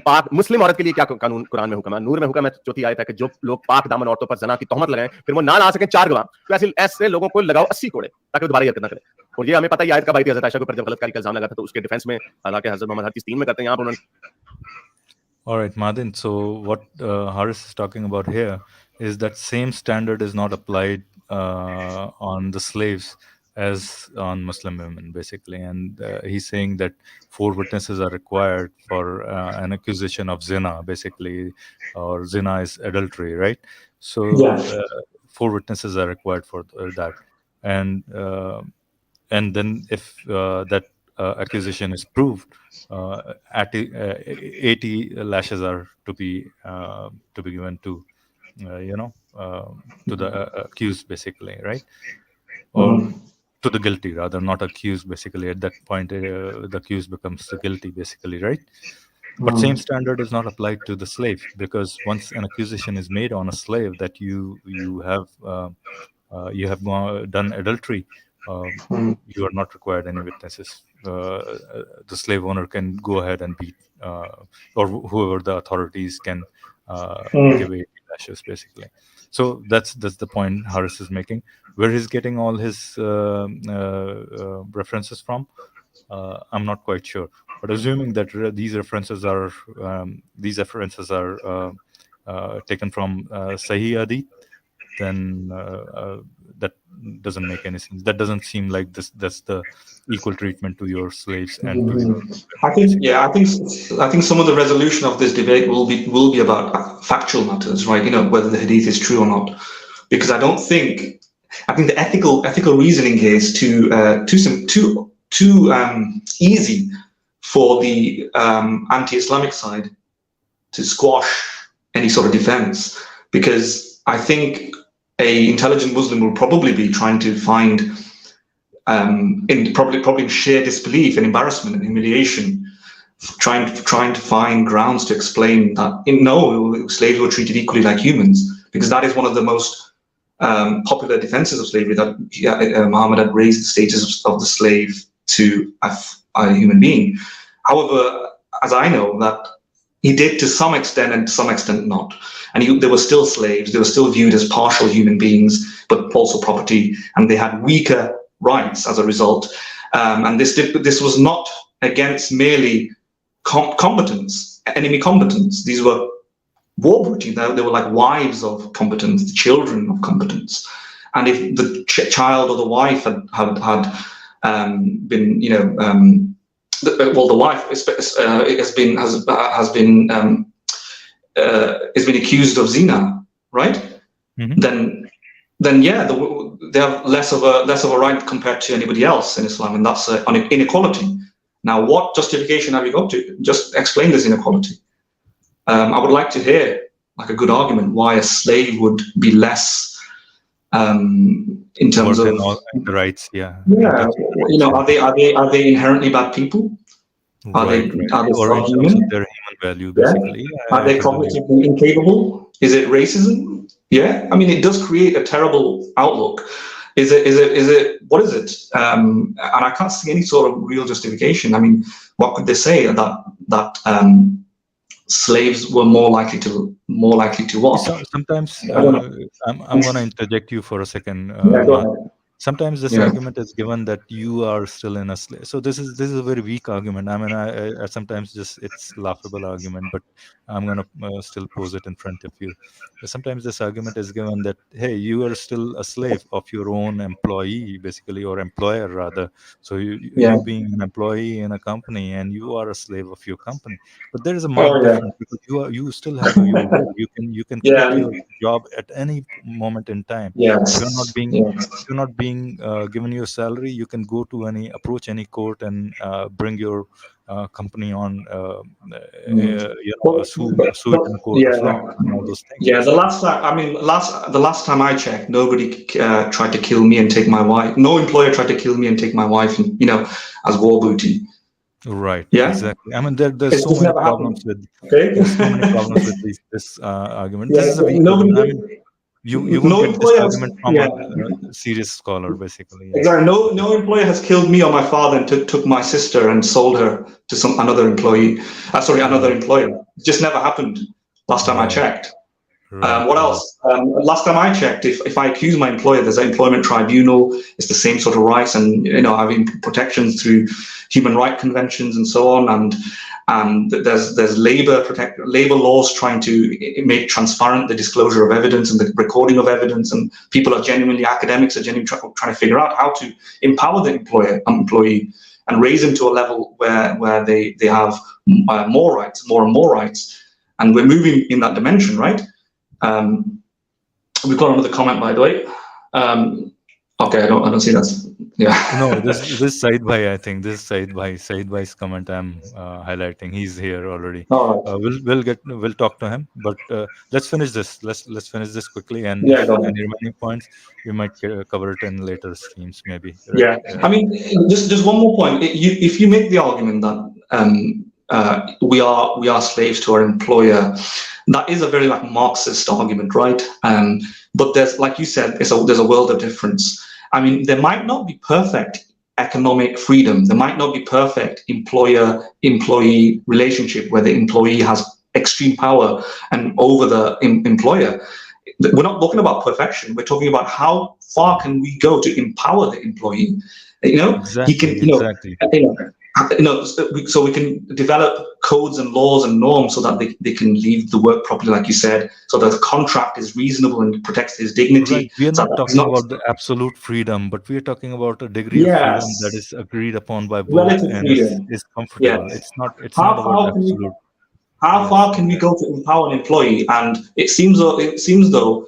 पाक मुस्लिम औरत के लिए क्या कानून कुरान में हुक्म है. नूर में हुक्म है, चौथी आयत है कि जो लोग पाक दामन औरतों पर जना की तोहमत लगाएं, फिर वो ना ला सकें 4 गवाह, तो ऐसे लोगों को लगाओ 80 कोड़े ताकि वो दोबारा हरकत ना करें. और ये हमें पता है, आयत का भाई हज़रत आयशा के ऊपर जब गलतकारी का इल्जाम लगा था तो उसके डिफेंस में, हालांकि हज़रत मोहम्मद हर चीज 3 में करते हैं, यहाँ पर उन्होंने. All right, Madin. So what Harris is talking about here is that same standard is not applied on the slaves as on Muslim women, basically. And he's saying that 4 witnesses are required for an accusation of zina, basically, or zina is adultery, right? So 4 witnesses are required for that. And then if that accusation is proved, 80 lashes are to be given to to the accused, basically, right? Or to the guilty, rather, not accused, basically. At that point, the accused becomes the guilty, basically, right? But same standard is not applied to the slave, because once an accusation is made on a slave that you have done adultery, you are not required any witnesses. The slave owner can go ahead and beat, or whoever the authorities can give 80 lashes, basically. So that's the point Harris is making. Where he's getting all his references from, I'm not quite sure. But assuming that these references are taken from Sahih Hadith, then that doesn't make any sense. That doesn't seem like that's the equal treatment to your slaves and to your. I think some of the resolution of this debate will be about factual matters, right? Whether the hadith is true or not, because I think the ethical reasoning here is too easy for the anti-Islamic side to squash any sort of defense, because I think a intelligent Muslim will probably be trying to find probably sheer disbelief and embarrassment and humiliation, trying to find grounds to explain that no, slaves were treated equally like humans, because that is one of the most popular defenses of slavery, that Muhammad had raised the status of the slave to a human being. However, as I know, that he did to some extent and to some extent not. And there were still slaves, they were still viewed as partial human beings, but also property, and they had weaker rights as a result. And this was not against merely combatants, enemy combatants. These were war booty. They were like wives of combatants, the children of combatants. And if the child or the wife had been, the wife has been accused of zina, right? Mm-hmm. Then yeah, they have less of a right compared to anybody else in Islam, and that's an inequality. Now, what justification have you got to just explain this inequality? I would like to hear like a good argument why a slave would be less in terms of the rights. Yeah. Are they inherently bad people? Are they subhuman? Their human value, basically. Yeah. Are they cognitively incapable? Is it racism? Yeah. I mean, it does create a terrible outlook. Is it? What is it? And I can't see any sort of real justification. I mean, what could they say that slaves were more likely to what? Sometimes I'm going to interject you for a second. Go ahead. Sometimes this argument is given that you are still in a slave. So this is a very weak argument. I mean, I sometimes it's laughable argument, but I'm going to still pose it in front of you. Sometimes this argument is given that, hey, you are still a slave of your own employee, basically, or employer rather. So you being an employee in a company, and you are a slave of your company. But there is a marked difference, because you still have your role. You can quit your job at any moment in time. Yes. You're not being given your salary. You can go to approach any court and bring your company on sue in a court of law and all those things. Yeah, the last time I checked, nobody tried to kill me and take my wife. No employer tried to kill me and take my wife, as war booty. Right. Yeah. Exactly. I mean, there's so many problems with this argument. This is a weak argument. I mean, you won't get this argument from a serious scholar, basically. Yeah. Exactly. No employer has killed me or my father and took my sister and sold her to another employer. It just never happened. Last time I checked. Right. What else? Last time I checked, if I accuse my employer, there's an employment tribunal. It's the same sort of rights, and having protections through human rights conventions and so on, and there's labor laws trying to make transparent the disclosure of evidence and the recording of evidence, and academics are genuinely trying to figure out how to empower the employee and raise them to a level where they have more and more rights, and we're moving in that dimension, right? We've got another comment, by the way. Okay, I don't see that. Yeah. No, this Said Bhai, I think this Said Bhai's comment I'm highlighting. He's here already. We'll talk to him, but let's finish this. Let's finish this quickly, and any remaining points we might cover it in later streams, maybe. Right? Yeah. I mean, just one more point. If you make the argument that we are slaves to our employer. That is a very like Marxist argument, right? But there's, like you said, there's a world of difference. I mean, there might not be perfect economic freedom. There might not be perfect employer-employee relationship where the employee has extreme power and over the employer. We're not talking about perfection. We're talking about how far can we go to empower the employee. You know, Exactly, he can, exactly. So we can develop codes and laws and norms so that they can leave the work properly, like you said, so that the contract is reasonable and protects his dignity. Right. We are So not that he's talking about the absolute freedom, but we are talking about a degree of freedom that is agreed upon by both relative and freedom. is comfortable. Yes. It's not How about far can we absolute. How Yes, far can we go to empower an employee? And it seems though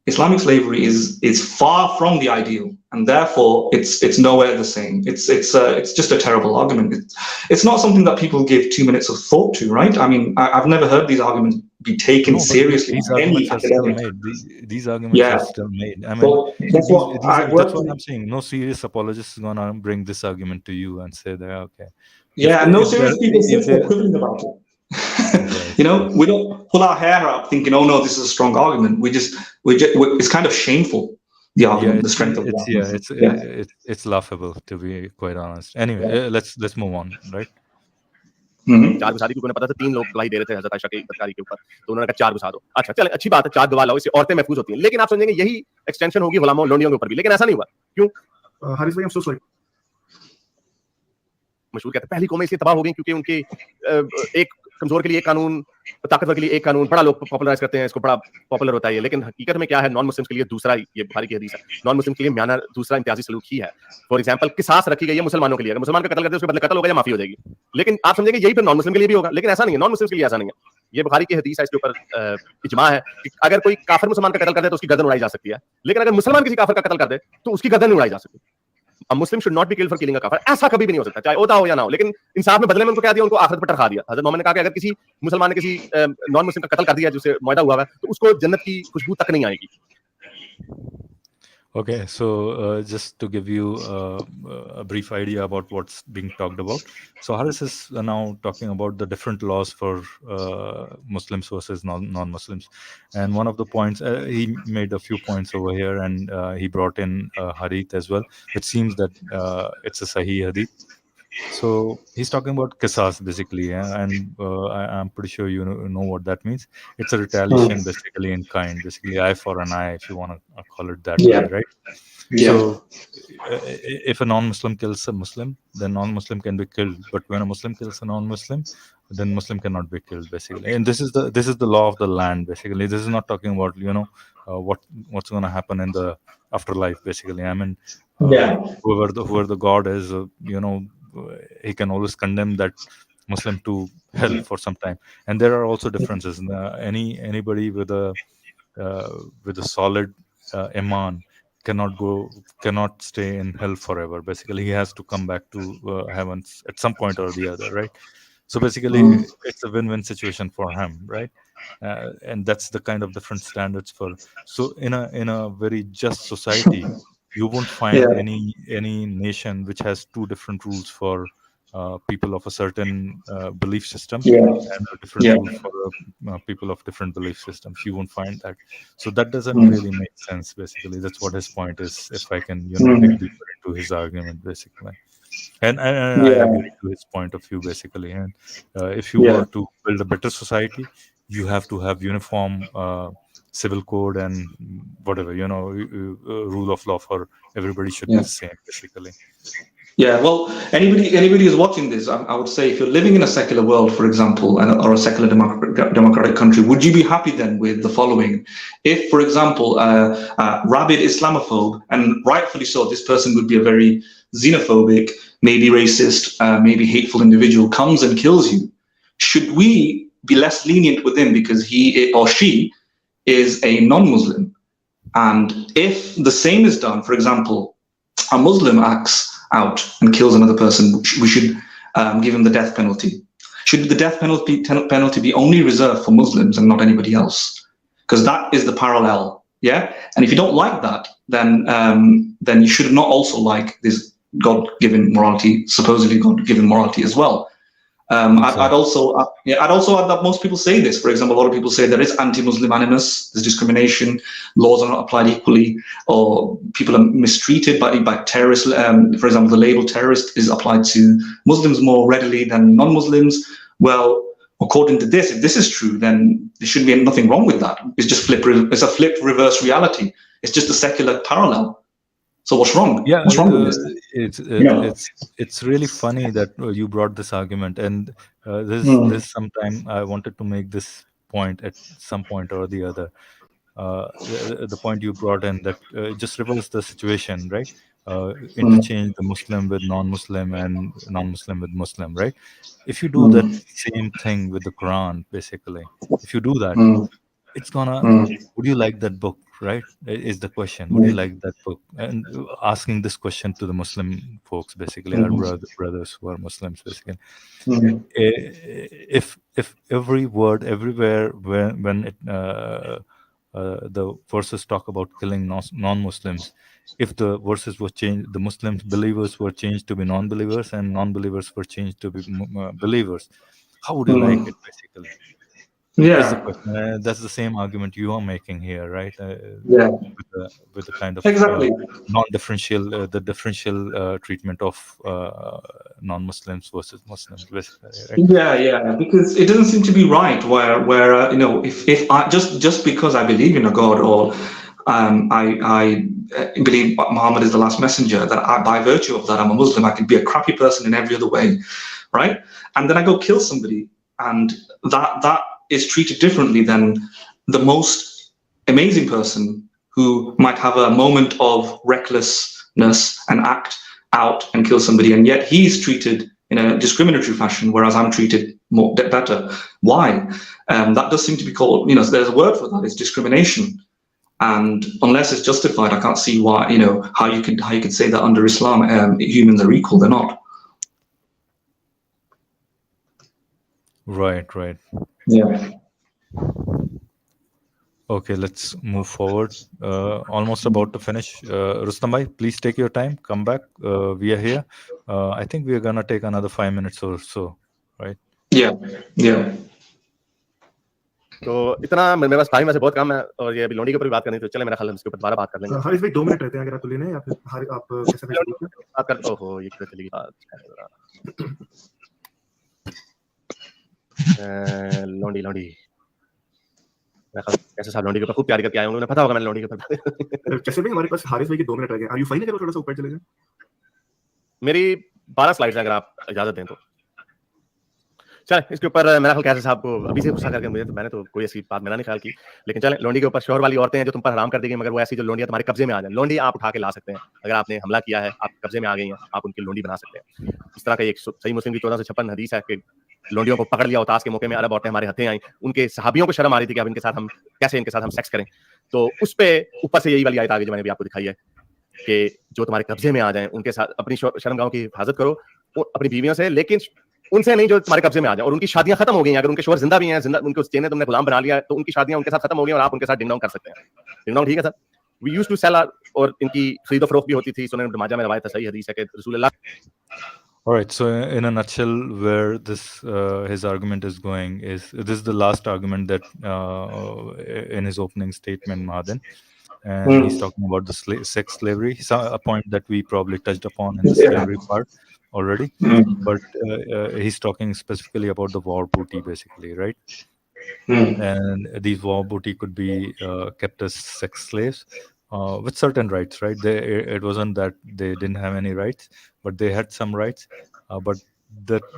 Islamic slavery is far from the ideal, and therefore it's nowhere the same. It's just a terrible argument. It's not something that people give 2 minutes of thought to, right? I mean, I've never heard these arguments be taken no, but seriously these by any arguments are still academic. made. These arguments are Yeah. still made. I mean, Well, that's what I've that's worked what in. I'm saying. No serious apologist is gonna bring this argument to you and say that okay. Yeah, and no If serious people if since they're there quibbling about it. right, You know, right. we don't pull our hair out thinking, "Oh no, this is a strong argument." It's kind of shameful, the Yeah, argument, the strength of the argument. Yeah. it's laughable, to be quite honest. Anyway, let's move on, right? Mhm. 4 गुसा दी क्योंकि उन्हें पता था 3 लोग गवाही दे रहे थे हज़रत आयशा की बदकारी के ऊपर, तो उन्होंने कहा 4 गुसा दो। अच्छा चलें, अच्छी बात है, 4 गवाह लाओ, इससे औरतें महफूज होती हैं। लेकिन आप समझेंगे यही एक्सटेंशन होगी गुलामों लोंडियों के ऊपर भी, लेकिन ऐसा नहीं हुआ। क्यों? हारिस भाई, आई एम सो सॉरी। मशहूर कहते हैं पहली कौमें इसलिए तबाह हो गई क्योंकि उनके एक कमजोर के लिए एक कानून, ताकतवर के लिए एक कानून, बड़ा लोग पॉपुलराइज करते हैं, इसको बड़ा पॉपुलर होता है ये, लेकिन हकीकत में क्या है, नॉन मुस्लिम्स के लिए दूसरा, ये बुखारी की हदीस है, नॉन मुस्लिम के लिए म्याना दूसरा इम्तियाजी सलूक ही है। फॉर एग्जांपल, किसास रखी गई है मुसलमानों के लिए, अगर मुसलमान का कत्ल करते हैं उसके बदले कत्ल होगा या माफी हो जाएगी, लेकिन आप समझेंगे यही फिर नॉन मुस्लिम के लिए भी होगा, लेकिन ऐसा नहीं है, नॉन मुस्लिम के लिए ऐसा नहीं है। ये बुखारी की हदीस है, इसके ऊपर इजमा है कि अगर कोई काफिर मुसलमान का कत्ल कर दे तो उसकी गर्दन उड़ाई जा सकती है, लेकिन अगर मुसलमान किसी काफिर का कत्ल कर दे तो उसकी गर्दन नहीं उड़ाई जा सकती। A Muslim should not be killed for killing a kafir. ऐसा कभी भी नहीं हो सकता, चाहे होता हो या ना हो, लेकिन इंसाफ में बदले में उनको क्या दिया, उनको आखिरत पर टरखा दिया। हज़रत मोहम्मद ने कहा कि अगर किसी मुसलमान ने किसी नॉन मुस्लिम का कत्ल कर दिया जिससे मुआहदा हुआ है, तो उसको जन्नत की खुशबू तक नहीं आएगी। Okay, so just to give you a brief idea about what's being talked about. So Harris is now talking about the different laws for Muslims versus non-Muslims. And one of the points, he made a few points over here, and he brought in hadith as well. It seems that it's a Sahih hadith. So he's talking about qisas basically, and I'm pretty sure you know what that means. It's a retaliation basically in kind, basically eye for an eye, if you want to call it that way, right? Yeah. So if a non-Muslim kills a Muslim, then non-Muslim can be killed. But when a Muslim kills a non-Muslim, then Muslim cannot be killed basically. And this is the law of the land basically. This is not talking about what's going to happen in the afterlife basically. I mean, whoever the God is, he can always condemn that Muslim to hell for some time. And there are also differences. Anybody with a solid iman cannot stay in hell forever. Basically, he has to come back to heaven at some point or the other, right? So basically, it's a win-win situation for him, right? And that's the kind of different standards for. So in a very just society, you won't find any nation which has two different rules for people of a certain belief system and a different rule for people of different belief systems. You won't find that. So that doesn't really make sense. Basically, that's what his point is. If I can, dig deeper into his argument, basically. And I agree to his point of view, basically. And if you were to build a better society, you have to have uniform civil code and whatever, rule of law for everybody should be the same, basically. Yeah, well, anybody who's watching this, I would say, if you're living in a secular world, for example, or a secular democratic country, would you be happy then with the following? If, for example, a rabid Islamophobe, and rightfully so, this person would be a very xenophobic, maybe racist, maybe hateful individual, comes and kills you, should we be less lenient with him because he or she is a non-Muslim? And if the same is done, for example, a Muslim acts out and kills another person, we should give him the death penalty. Should the death penalty be only reserved for Muslims and not anybody else? Because that is the parallel, yeah? And if you don't like that, then you should not also like this God-given morality, supposedly God-given morality as well. I'd also add that most people say this. For example, a lot of people say there is anti-Muslim animus, there's discrimination, laws are not applied equally, or people are mistreated by terrorists. For example, the label terrorist is applied to Muslims more readily than non-Muslims. Well, according to this, if this is true, then there shouldn't be nothing wrong with that. It's just it's a flipped reverse reality. It's just a secular parallel. So what's wrong? Yeah, what's wrong with this? It's really funny that you brought this argument, and this sometime I wanted to make this point at some point or the other. The point you brought in that just reverse the situation, right? Interchange the Muslim with non-Muslim and non-Muslim with Muslim, right? If you do that same thing with the Quran, basically, if you do that, it's gonna. Would you like that book? Right? Is the question. Would you like that book? And asking this question to the Muslim folks, basically, our brothers who are Muslims, basically. If every word everywhere when it the verses talk about killing non-Muslims, if the verses were changed, the Muslims believers were changed to be non-believers and non-believers were changed to be believers, how would you like it, basically? Is the question. That's the same argument you are making here, right? With the kind of exactly non-differential, the differential treatment of non-Muslims versus Muslims, basically, right? Yeah, because it doesn't seem to be right. Where if I just because I believe in a God, or I believe Muhammad is the last messenger, that by virtue of that I'm a Muslim, I can be a crappy person in every other way, right? And then I go kill somebody, and that is treated differently than the most amazing person who might have a moment of recklessness and act out and kill somebody, and yet he's treated in a discriminatory fashion, whereas I'm treated more better. Why? That does seem to be called, there's a word for that, it's discrimination. And unless it's justified, I can't see why, how you could say that under Islam, humans are equal. They're not. Right. Yeah. Okay, let's move forward. Almost about to finish. Rustam bhai, please take your time. Come back. We are here. I think we are gonna take another 5 minutes or so, right? Yeah. तो इतना मेरे पास time वैसे बहुत कम है, और ये अभी लोंडी के ऊपर भी बात करनी, तो चले मेरा ख्याल है इसके ऊपर दोबारा बात कर लेंगे। हारिस भाई 2 मिनट रहते हैं अगर आप तो लेने, या फिर आप कैसे बात करते हो? ये चली गई बात। लोंडी कैसे साहब लोंडी के ऊपर खूब प्यारी करके आए होंगे, उन्हें पता होगा मैंने लोंडी के ऊपर। कैसे भाई हमारे पास हारिस भाई के 2 मिनट रह गए। आर यू फाइन अगर थोड़ा सा ऊपर चले जाएं? मेरी 12 स्लाइड्स हैं अगर आप इजाजत दें तो। चले इसके ऊपर मेरा ख्याल कैसे साहब को अभी से गुस्सा करके, मुझे तो मैंने तो कोई ऐसी बात मेरा नहीं ख्याल की, लेकिन चले लोंडी के ऊपर शोहर वाली औरतें हैं जो तुम पर हराम कर दी गई, मगर वो ऐसी जो लोंडियां तुम्हारे कब्जे में आ जाए, लोंडी आप उठा के ला सकते हैं। अगर आपने हमला किया है, आप कब्जे में आ गई हैं, आप उनकी लोंडी बना सकते हैं। इस तरह का एक सही मुस्लिम की 1456 हदीस है कि लोंडियों को पकड़ लिया उतास के मौके में, अरब औरतें हमारे हथें आई, उनके सहाबियों को शर्म आ रही थी कि अब इनके साथ हम सेक्स करें, तो उस पे ऊपर से यही वाली आयत आ गई जो मैंने भी आपको दिखाई है कि जो तुम्हारे कब्जे में आ जाए उनके साथ अपनी शर्मगाहों की हिफाजत करो अपनी बीवियों से, लेकिन उनसे नहीं जो तुम्हारे कब्जे में आ जाए। और उनकी शादियां खत्म हो गई हैं, अगर उनके शोहर जिंदा भी हैं, उनको चेने तुमने गुलाम बना लिया, तो उनकी शादियां उनके साथ खत्म हो गई और आप उनके साथ डिंग डोंग कर सकते हैं। डिंग डोंग ठीक है sir, we used to sell, और इनकी खरीद और फरोख्त भी होती थी। सुनन इब्न माजा में रवायत है, सही हदीस है कि रसूलुल्लाह। All right. So, in a nutshell, where this his argument is going is this is the last argument that in his opening statement, Mahadan, and he's talking about the sex slavery. A point that we probably touched upon in the slavery part already, but he's talking specifically about the war booty, basically, right? And these war booty could be kept as sex slaves. With certain rights, right? It wasn't that they didn't have any rights, but they had some rights. But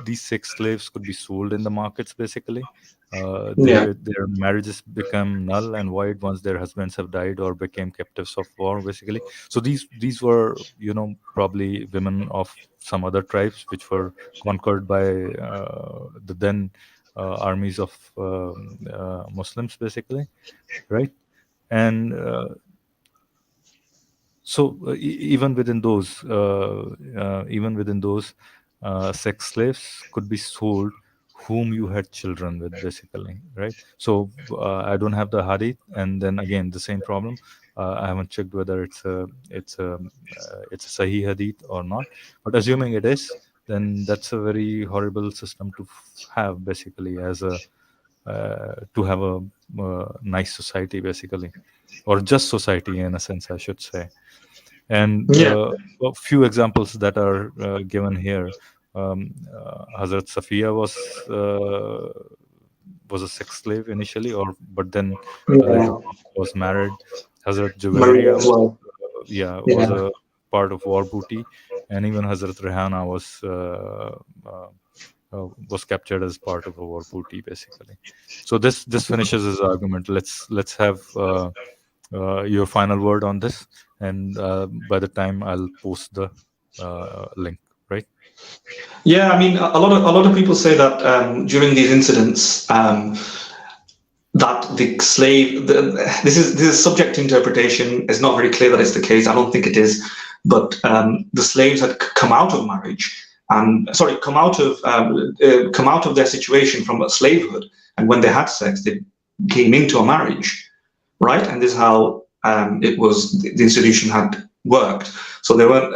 these sex slaves could be sold in the markets, basically. Their marriages become null and void once their husbands have died or became captives of war, basically. So these were, probably women of some other tribes which were conquered by the then armies of Muslims, basically, right? And so even within those sex slaves could be sold whom you had children with, basically, right? So I don't have the hadith, and then again the same problem. I haven't checked whether it's a sahih hadith or not, but assuming it is, then that's a very horrible system to have, basically, as a to have a nice society, basically, or just society in a sense, I should say. And Yeah. a few examples that are given here. Hazrat Safiya was a sex slave initially, but then later Yeah. on was married. Hazrat Maria Juwairiya as well. was Yeah. a part of war booty, and even Hazrat Rehana was captured as part of a war booty, basically. So this finishes his argument. Let's have your final word on this, and by the time I'll post the link, right? Yeah, I mean, a lot of people say that during these incidents, that the slave, this is subject to interpretation. It's not very clear that it's the case. I don't think it is, but the slaves had come out of marriage, and come out of their situation from slavehood, and when they had sex, they came into a marriage, right? And this is how the institution had worked. So they weren't,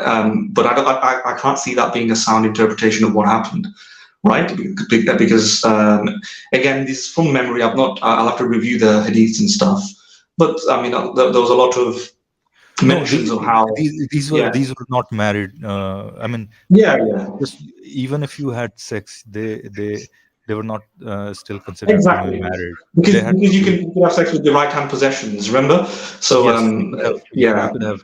but I can't see that being a sound interpretation of what happened, right? Because again, this is from memory. I'll have to review the hadiths and stuff. But I mean, there was a lot of mentions of how these were not married. I mean, yeah. just even if you had sex, they were not still considered to be married. Because you can have sex with your right hand possessions, remember? So yes, you could have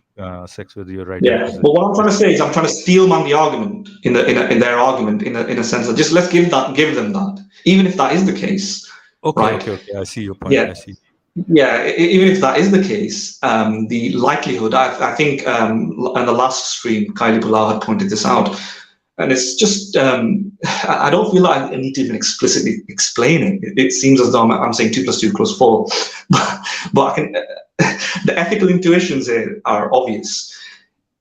sex with your right hand possessions. But what I'm trying to say is I'm trying to steelman the argument in their argument in a sense that just let's give them that, even if that is the case. Okay. I see your point. Yeah. I see. Yeah, even if that is the case, the likelihood, I think, in the last stream, Kylie Bilal had pointed this out, and it's just, I don't feel like I need to even explicitly explain it. It seems as though I'm saying 2 + 2 = 4, but I can, the ethical intuitions here are obvious.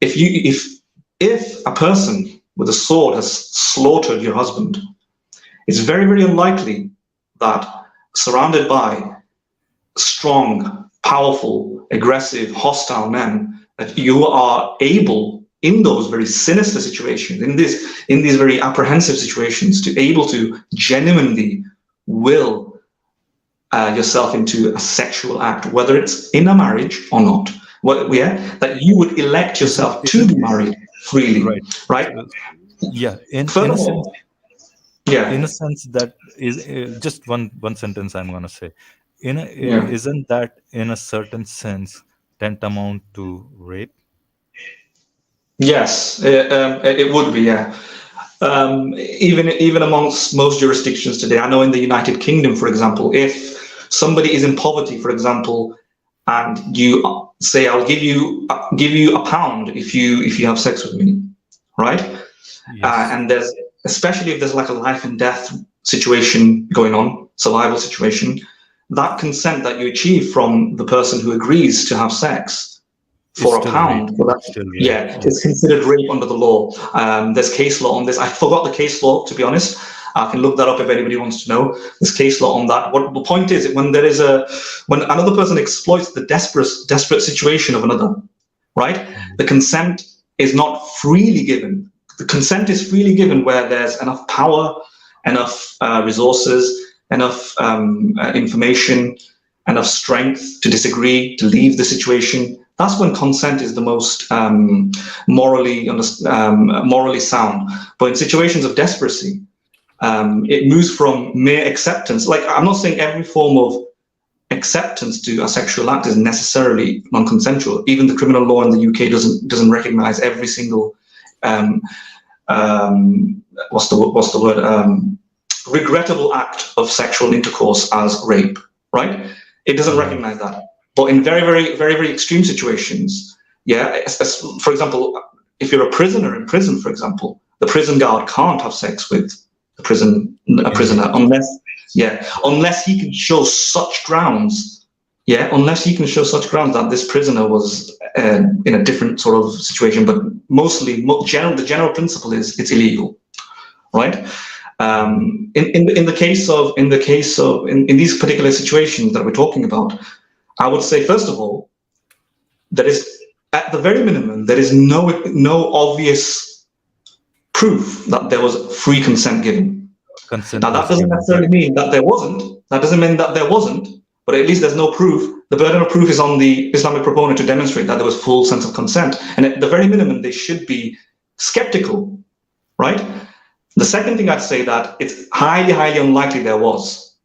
If a person with a sword has slaughtered your husband, it's very, very unlikely that surrounded by strong, powerful, aggressive, hostile men, that you are able, in those very sinister situations, in these very apprehensive situations, to able to genuinely will yourself into a sexual act, whether it's in a marriage or not. That you would elect yourself to be married freely, right? Yeah, in a sense that is just one sentence I'm going to say. Isn't that in a certain sense tantamount to rape? Yes, it would be. Yeah, even amongst most jurisdictions today. I know in the United Kingdom, for example, if somebody is in poverty, for example, and you say, "I'll give you £1 if you have sex with me," right? Yes. And especially if there's like a life and death situation going on, survival situation, that consent that you achieve from the person who agrees to have sex for £1, it's considered rape under the law. There's case law on this. I forgot the case law, to be honest. I can look that up if anybody wants to know. There's case law on that. What the point is, when another person exploits the desperate situation of another, right? The consent is not freely given. The consent is freely given where there's enough power, enough resources, enough information, enough strength to disagree, to leave the situation. That's when consent is the most morally sound. But in situations of desperacy, it moves from mere acceptance. Like, I'm not saying every form of acceptance to a sexual act is necessarily non-consensual. Even the criminal law in the UK doesn't recognize every single regrettable act of sexual intercourse as rape, right? It doesn't recognize that. But in very, very, very, very extreme situations, for example, if you're a prisoner in prison, for example, the prison guard can't have sex with a prisoner unless he can show such grounds. Unless he can show such grounds that this prisoner was in a different sort of situation, but the general principle is it's illegal, right? In these particular situations that we're talking about, I would say, first of all, that is, at the very minimum, there is no obvious proof that there was free consent given. Consent Now, that was doesn't given. necessarily mean that there wasn't. That doesn't mean that there wasn't, but at least there's no proof. The burden of proof is on the Islamic proponent to demonstrate that there was full sense of consent. And at the very minimum, they should be skeptical, right? The second thing I'd say that it's highly, highly unlikely there was,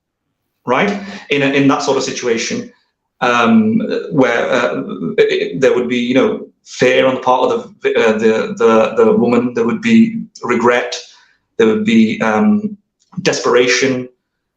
right? In that sort of situation, where there would be, you know, fear on the part of the woman, there would be regret, there would be desperation,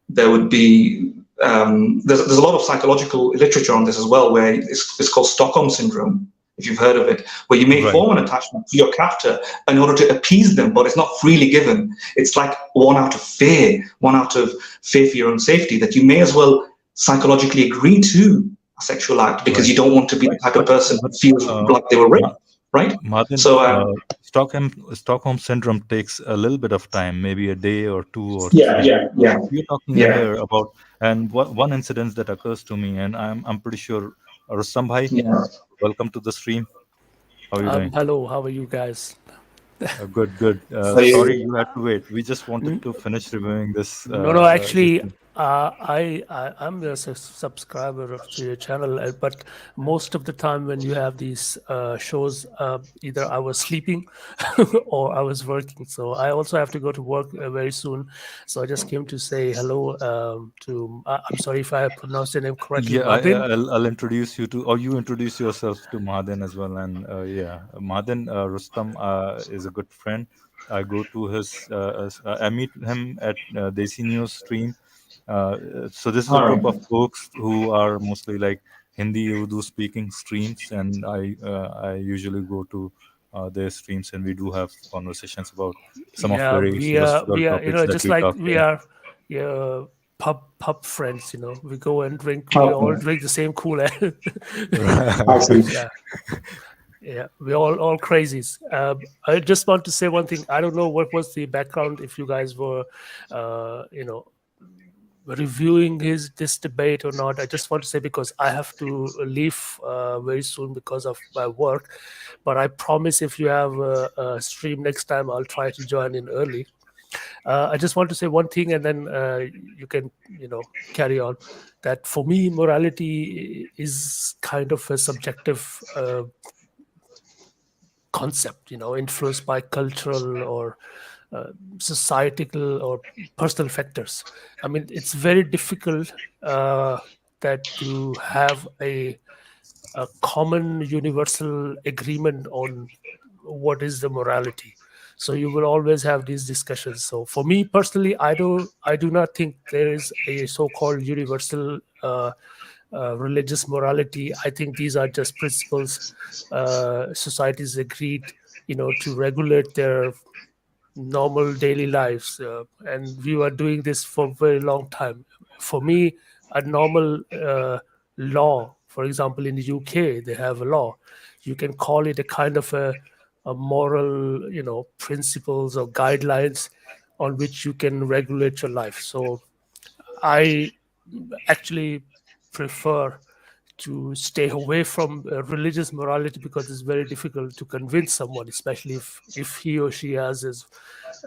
there would be there's a lot of psychological literature on this as well, where it's called Stockholm syndrome, if you've heard of it, where you may Right. form an attachment to your captor in order to appease them, but it's not freely given. It's like one out of fear for your own safety, that you may as well psychologically agree to a sexual act because Right. you don't want to be the type of person who feels like they were raped, right? Martin, So Stockholm syndrome takes a little bit of time, maybe a day or two or yeah, three. yeah, You're talking yeah. here about, and one incident that occurs to me, and I'm pretty sure, Rustam bhai, Yeah. welcome to the stream. How are you doing? Hello, how are you guys? Good, good. you- Sorry you had to wait. We just wanted to finish reviewing this. No, actually, issue. I'm a subscriber to your channel, but most of the time when you have these shows, either I was sleeping or I was working. So I also have to go to work very soon. So I just came to say hello to. I'm sorry if I pronounced your name correctly. Yeah, Martin? I'll introduce you to, or you introduce yourself to Mahaden as well. And yeah, Mahaden, Rustam is a good friend. I go to his, I meet him at Desi News stream. So this is a group of folks who are mostly like Hindi, Urdu speaking streams, and I usually go to their streams, and we do have conversations about some of very philosophical you topics know, that just we like talk we here. are pub friends, you know. We go and drink. Oh, We all okay. drink the same Kool-Aid. I see. Yeah, we're all crazies. I just want to say one thing. I don't know what was the background, if you guys were, you know, reviewing this debate or not. I just want to say, because I have to leave very soon because of my work, but I promise if you have a stream next time, I'll try to join in early. I just want to say one thing, and then you can, you know, carry on. That for me, morality is kind of a subjective concept, you know, influenced by cultural or societal or personal factors. I mean, it's very difficult that to have a common universal agreement on what is the morality. So you will always have these discussions. So for me personally, I do not think there is a so-called universal religious morality. I think these are just principles societies agreed, you know, to regulate their normal daily lives, and we were doing this for a very long time. For me, a normal law, for example, in the UK, they have a law. You can call it a kind of a moral, you know, principles or guidelines on which you can regulate your life. So I actually prefer to stay away from religious morality, because it's very difficult to convince someone, especially if he or she has his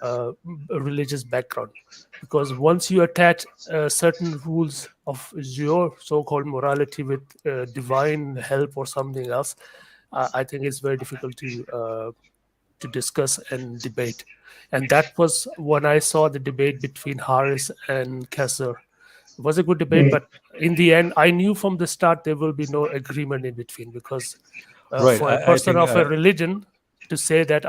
a religious background. Because once you attach certain rules of your so-called morality with divine help or something else, I think it's very difficult to discuss and debate. And that was when I saw the debate between Harris and Qaiser. It was a good debate, but in the end, I knew from the start there will be no agreement in between, because Right. for a I person think of a religion to say that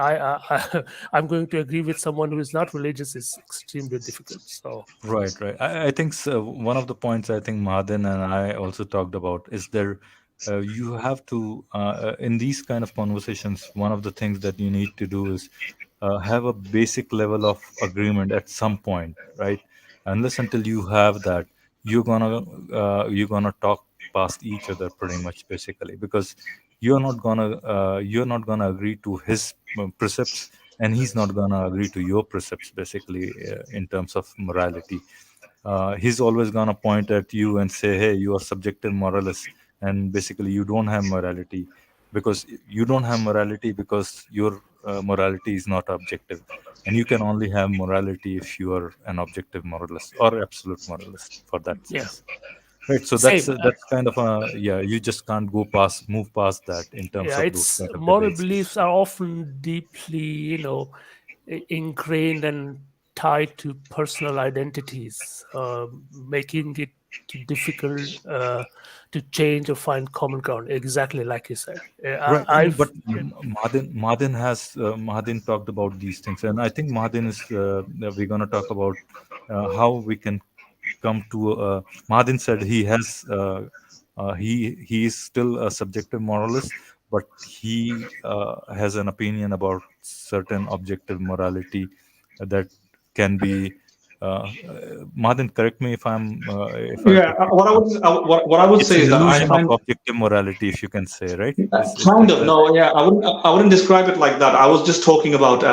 I'm going to agree with someone who is not religious is extremely difficult. So right, right. I think so. One of the points I think Mahaden and I also talked about is there. You have to in these kind of conversations. One of the things that you need to do is have a basic level of agreement at some point, right? Unless until you have that, you're gonna talk past each other pretty much, basically, because you're not gonna agree to his precepts, and he's not gonna agree to your precepts, basically, in terms of morality. He's always gonna point at you and say, "Hey, you are subjective moralist, and basically you don't have morality, because you don't have morality because your morality is not objective, and you can only have morality if you are an objective moralist or absolute moralist for that Yeah. sense. Right, so Same. that's kind of a you just can't move past that in terms Yeah, of those it's kind of moral debates. beliefs are often deeply, ingrained and tied to personal identities, making it difficult to change or find common ground. Exactly like you said. Right, I've but Mahadin talked about these things, and I think Mahadin is we're going to talk about how we can come to. Mahadin said he has he is still a subjective moralist, but he has an opinion about certain objective morality that can be. Mahadin, correct me if if I Yeah, put it what I wrong. would what I would It's say an is that I illusion of find objective morality, if you can say, right? Is kind that of no, yeah, I wouldn't describe it like that. I was just talking about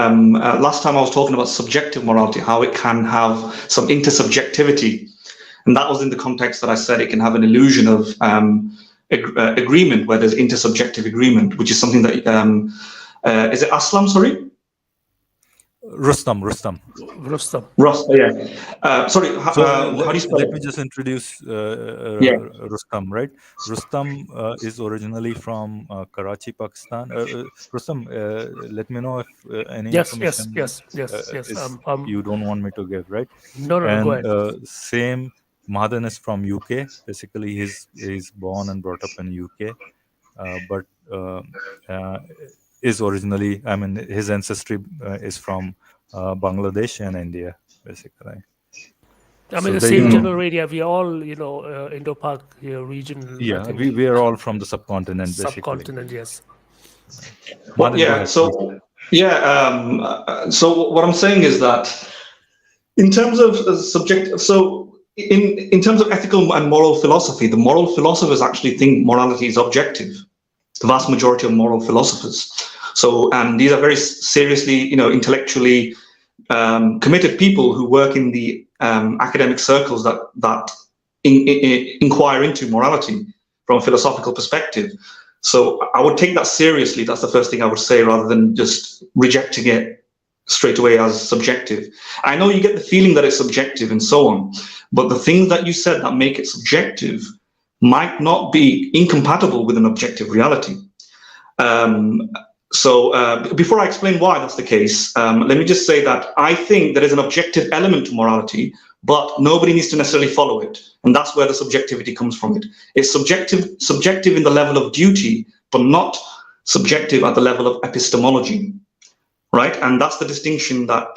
last time I was talking about subjective morality, how it can have some intersubjectivity, and that was in the context that I said it can have an illusion of agreement where there's intersubjective agreement, which is something that is it Aslam? Sorry. Rustam. Rustam. Ross, yeah. Sorry, So how do you spell let me it? just introduce Yeah. Rustam, right? Rustam is originally from Karachi, Pakistan. Rustam, let me know if any Yes. information is you don't want me to give, right? No, go And ahead. same, Madan is from UK. Basically, he's born and brought up in UK, but is originally, I mean, his ancestry is from Bangladesh and India, basically. I mean, So the there you same go. general area. We all, Indo-Pak region. I Yeah, think we are all from the subcontinent, basically. subcontinent. Yes. Well, Madan, go yeah. ahead, please. So so what I'm saying is that in terms of in terms of ethical and moral philosophy, the moral philosophers actually think morality is objective. The vast majority of moral philosophers. So, and these are very seriously, intellectually committed people who work in the academic circles that inquire into morality from a philosophical perspective. So I would take that seriously. That's the first thing I would say, rather than just rejecting it straight away as subjective. I know you get the feeling that it's subjective and so on, but the things that you said that make it subjective might not be incompatible with an objective reality. Before I explain why that's the case, let me just say that I think there is an objective element to morality, but nobody needs to necessarily follow it. And that's where the subjectivity comes from it. It's subjective in the level of duty, but not subjective at the level of epistemology. Right? And that's the distinction that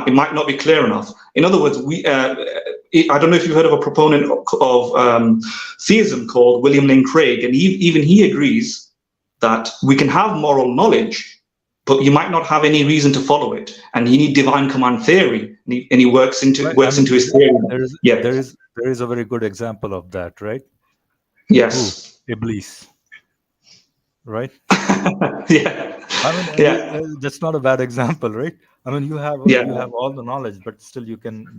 it might not be clear enough. In other words, I don't know if you've heard of a proponent of theism called William Lane Craig, and even he agrees that we can have moral knowledge, but you might not have any reason to follow it, and you need divine command theory, and he works into his theory. There is a very good example of that, right? Yes. Who? Iblis, right? Yeah. I mean, that's not a bad example, right? I mean, you have all the knowledge, but still you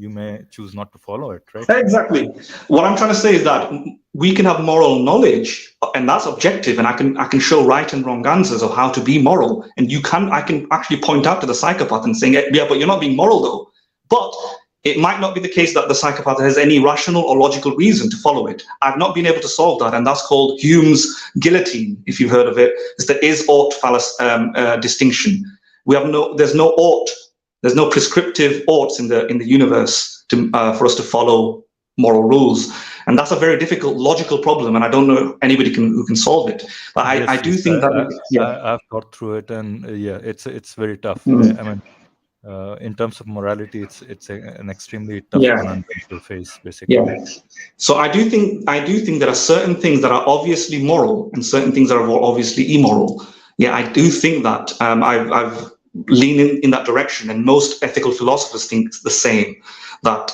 may choose not to follow it, right? Exactly. What I'm trying to say is that we can have moral knowledge, and that's objective, and I can show right and wrong answers of how to be moral, and I can actually point out to the psychopath and saying, yeah, but you're not being moral though. But it might not be the case that the psychopath has any rational or logical reason to follow it. I've not been able to solve that, and that's called Hume's guillotine, if you've heard of it. It's the is-ought distinction. There's no ought. There's no prescriptive oughts in the universe for us to follow moral rules, and that's a very difficult logical problem. And I don't know anybody who can solve it. But I do think that I've thought through it, and it's very tough. I mean, in terms of morality, it's an extremely tough conundrum to face, basically. Yeah. So I do think there are certain things that are obviously moral and certain things that are obviously immoral. Yeah, I do think that I've leaned in that direction, and most ethical philosophers think the same. That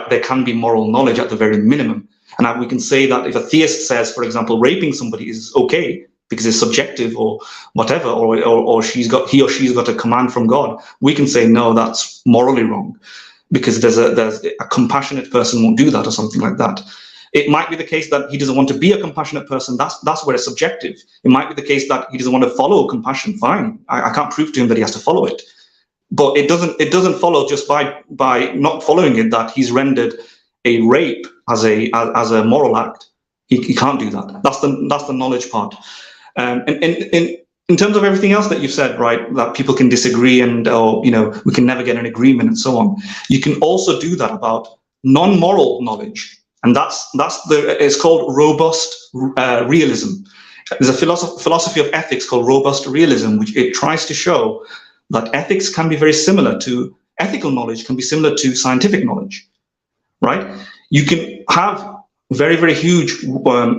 there can be moral knowledge at the very minimum, and we can say that if a theist says, for example, raping somebody is okay because it's subjective or whatever, or he or she's got a command from God, we can say no, that's morally wrong, because there's a compassionate person won't do that or something like that. It might be the case that he doesn't want to be a compassionate person. That's where it's subjective. It might be the case that he doesn't want to follow compassion. Fine, I can't prove to him that he has to follow it. But it doesn't follow just by not following it that he's rendered a rape as a moral act. He can't do that. That's the knowledge part. And in terms of everything else that you've said, right, that people can disagree and we can never get an agreement and so on. You can also do that about non-moral knowledge, and it's called robust realism. There's a philosophy of ethics called robust realism, which it tries to show that ethics can be very similar to ethical knowledge, can be similar to scientific knowledge, right? You can have very, very huge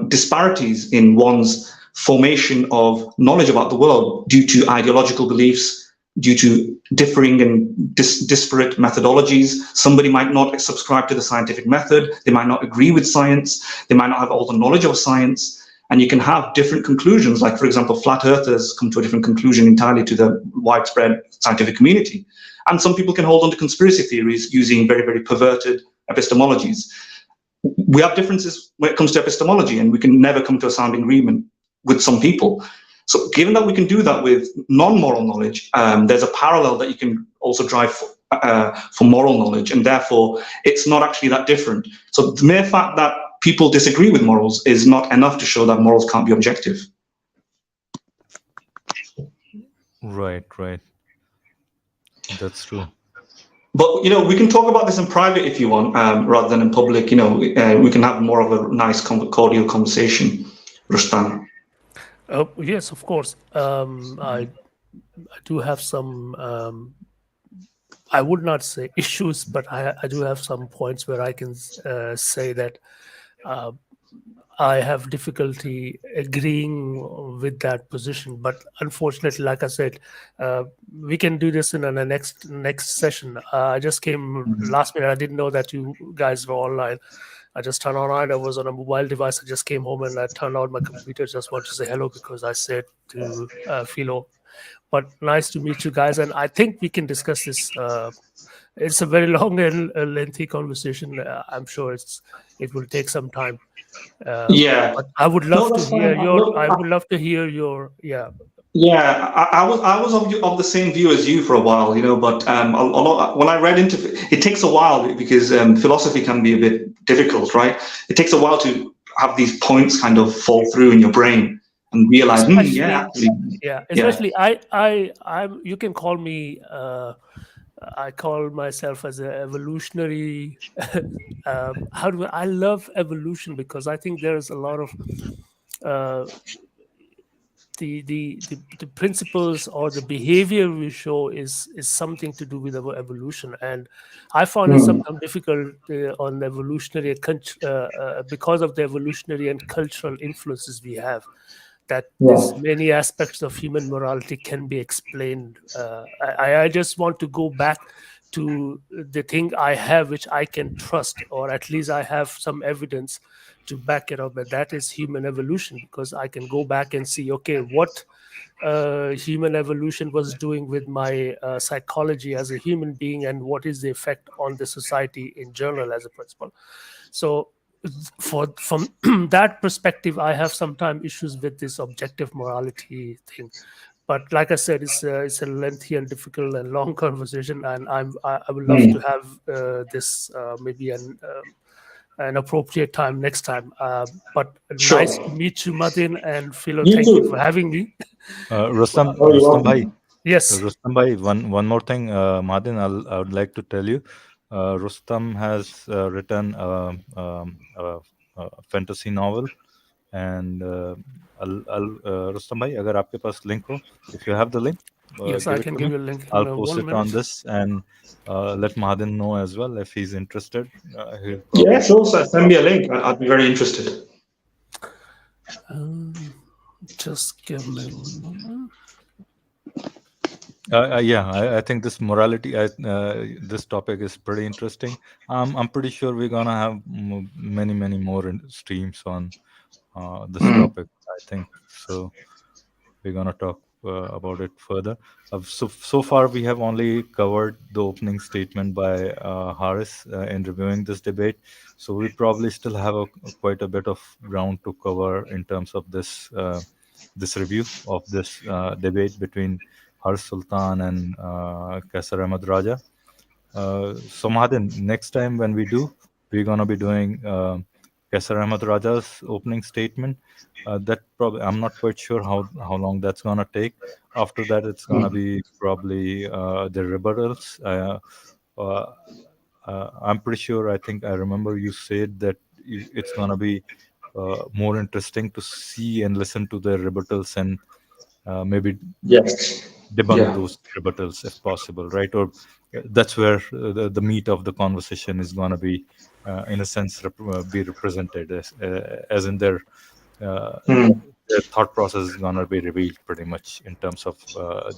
disparities in one's formation of knowledge about the world due to ideological beliefs, due to differing and disparate methodologies. Somebody might not subscribe to the scientific method, they might not agree with science, they might not have all the knowledge of science, and you can have different conclusions. Like, for example, flat earthers come to a different conclusion entirely to the widespread scientific community. And some people can hold on to conspiracy theories using very, very perverted epistemologies. We have differences when it comes to epistemology, and we can never come to a sound agreement with some people. So given that we can do that with non-moral knowledge, there's a parallel that you can also drive for moral knowledge, and therefore it's not actually that different. So the mere fact that people disagree with morals is not enough to show that morals can't be objective. Right. That's true. But we can talk about this in private if you want, rather than in public. We can have more of a nice, cordial conversation, Rustam. Yes, of course. I do have some, I would not say issues, but I do have some points where I can say that I have difficulty agreeing with that position. But unfortunately, like I said, we can do this in the next session. I just came last minute. I didn't know that you guys were online. I just turned online. I was on a mobile device. I just came home and I turned on my computer. Just want to say hello because I said to Philo. But nice to meet you guys. And I think we can discuss this. It's a very long and lengthy conversation. I'm sure it will take some time. But I would love to hear your. I would love to hear your. Yeah. Yeah, I was of the same view as you for a while, but when I read into it takes a while because philosophy can be a bit difficult, right? It takes a while to have these points kind of fall through in your brain and realize, especially I'm. You can call me. I call myself as an evolutionary. I love evolution because I think there's a lot of. The principles or the behavior we show is something to do with our evolution, and I found it sometimes difficult on evolutionary because of the evolutionary and cultural influences we have. That many aspects of human morality can be explained. I just want to go back to the thing I have, which I can trust, or at least I have some evidence to back it up, and that is human evolution, because I can go back and see, okay, what human evolution was doing with my psychology as a human being, and what is the effect on the society in general as a principle. So from that perspective, I have sometimes issues with this objective morality thing. But like I said, it's a lengthy and difficult and long conversation, and I would love to have this maybe an appropriate time next time. But sure. Nice to meet you, Madin and Philo. Thank you for having me. Rustam bhai. Yes. Rustam bhai, one more thing, Madin, I would like to tell you. Rustam has written a fantasy novel, and Rustam bhai, agar aapke paas link ho, if you have the link, yes, I can give you a link. I'll post it on this, and let Madin know as well if he's interested. Yeah, sure, sir. Send me a link. I'd be very interested. Just give me one moment. I think this morality, this topic is pretty interesting. I'm pretty sure we're gonna have many more streams on this topic. I think so. We're gonna talk about it further. So far, we have only covered the opening statement by Harris in reviewing this debate. So we probably still have quite a bit of ground to cover in terms of this review of this debate between Harris Sultan and Qaiser Ahmed Raja. So Mahadan, next time when we do, we're gonna be doing Qaiser Ahmed Raja's opening statement. That probably, I'm not quite sure how long that's gonna take. After that, it's gonna be probably the rebuttals. Uh, I'm pretty sure. I think I remember you said that it's gonna be more interesting to see and listen to the rebuttals and maybe Yes. debunk Yeah. those rebuttals if possible, right? Or that's where the meat of the conversation is going to be, in a sense, be represented as in their thought process is going to be revealed pretty much in terms of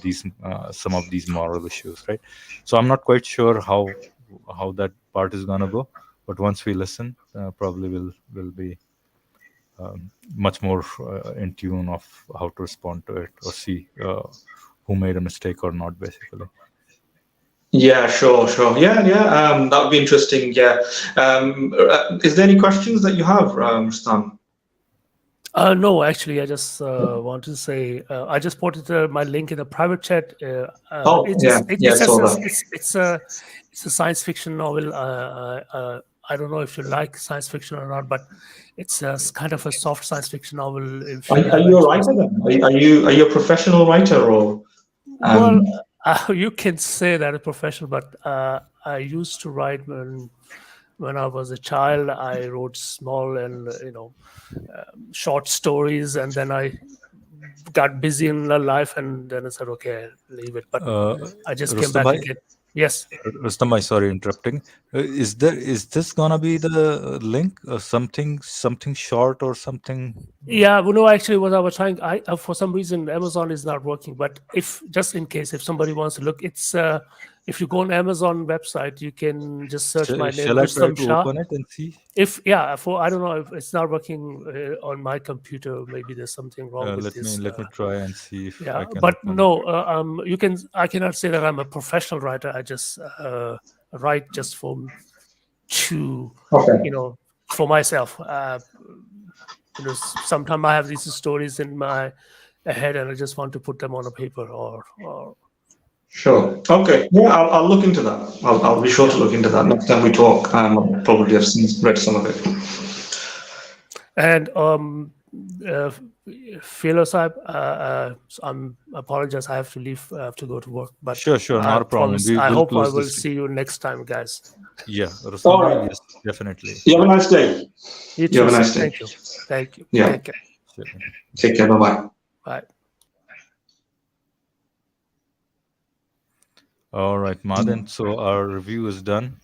these some of these moral issues, right? So I'm not quite sure how that part is going to go, but once we listen, probably will be much more in tune of how to respond to it or see who made a mistake or not, basically. Yeah, sure. Yeah. That would be interesting. Yeah. Is there any questions that you have, Rustam? No, actually, I just want to say I just put my link in the private chat. It's Yeah. just, Yeah, I saw that. it's a science fiction novel. I don't know if you like science fiction or not, but it's kind of a soft science fiction novel. If you Are have you a interest. writer then? Are you a professional writer or? Well, you can say that a professional, but I used to write when I was a child. I wrote small and short stories, and then I got busy in life, and then I said, okay, I'll leave it. But I just came Rustam back bhai, again. Yes. Rustam bhai, sorry interrupting. Is this gonna be the link? Something short or something? Yeah, well, no, actually, what I was trying, for some reason, Amazon is not working. But if just in case, if somebody wants to look, it's if you go on Amazon website, you can just search my name, Shall I try Rustam to Shah. open it and see? If I don't know if it's not working on my computer. Maybe there's something wrong with this. Let me try and see if I can. But open no, you can. I cannot say that I'm a professional writer. I just write just for for myself. Sometimes I have these stories in my head, and I just want to put them on a paper or. Sure. Okay. Yeah, I'll look into that. I'll be sure to look into that next time we talk. I'll probably have read some of it. And Philo Saib, I apologize. I have to leave. I have to go to work. But sure, not a problem. I hope I will this. see you next time, guys. Yeah, All right. Yes, definitely. You have a nice day. You have a nice day. Thank you. Yeah. Take care. Take care. Bye-bye. Bye. All right, Madan. So our review is done.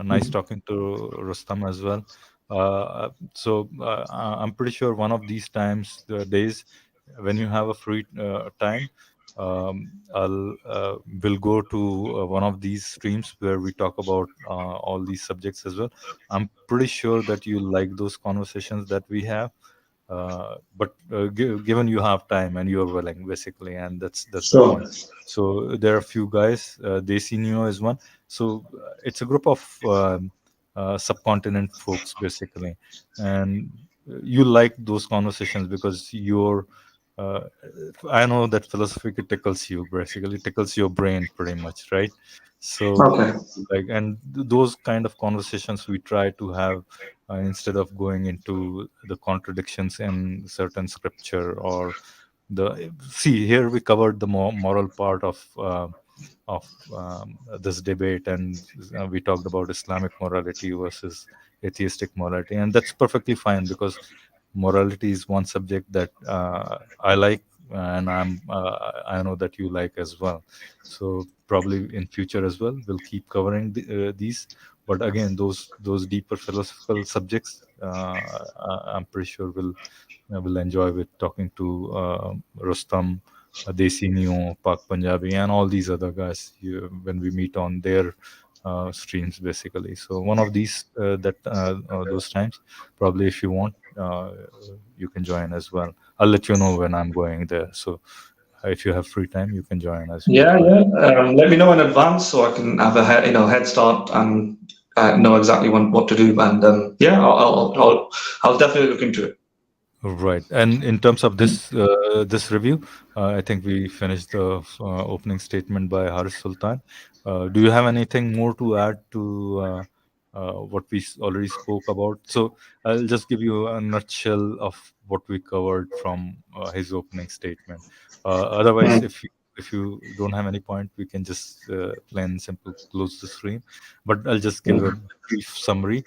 Nice talking to Rustam as well. I'm pretty sure one of these days, when you have a free time, we'll go to one of these streams where we talk about all these subjects as well. I'm pretty sure that you like those conversations that we have. But given you have time and you're willing, basically, and that's the point. So there are a few guys. Desi Neo is one. So it's a group of subcontinent folks, basically, and you like those conversations because you're. I know that philosophy tickles you, basically tickles your brain pretty much, right? So those kind of conversations we try to have instead of going into the contradictions in certain scripture or here we covered the moral part of this debate, and we talked about Islamic morality versus atheistic morality, and that's perfectly fine because morality is one subject that I like, and I know that you like as well. So probably in future as well, we'll keep covering these. But again, those deeper philosophical subjects, I'm pretty sure we'll enjoy with talking to Rustam, Desi Neo, Pak Punjabi, and all these other guys when we meet on their streams, basically. So one of these those times, probably if you want, you can join as well. I'll let you know when I'm going there. So if you have free time, you can join as well. Yeah. Let me know in advance so I can have a head start and know exactly what to do. And I'll definitely look into it. Right. And in terms of this review, I think we finished the opening statement by Harris Sultan. Do you have anything more to add to what we already spoke about? So I'll just give you a nutshell of what we covered from his opening statement. Otherwise, if you don't have any point, we can just plain and simple close the stream. But I'll just give a brief summary.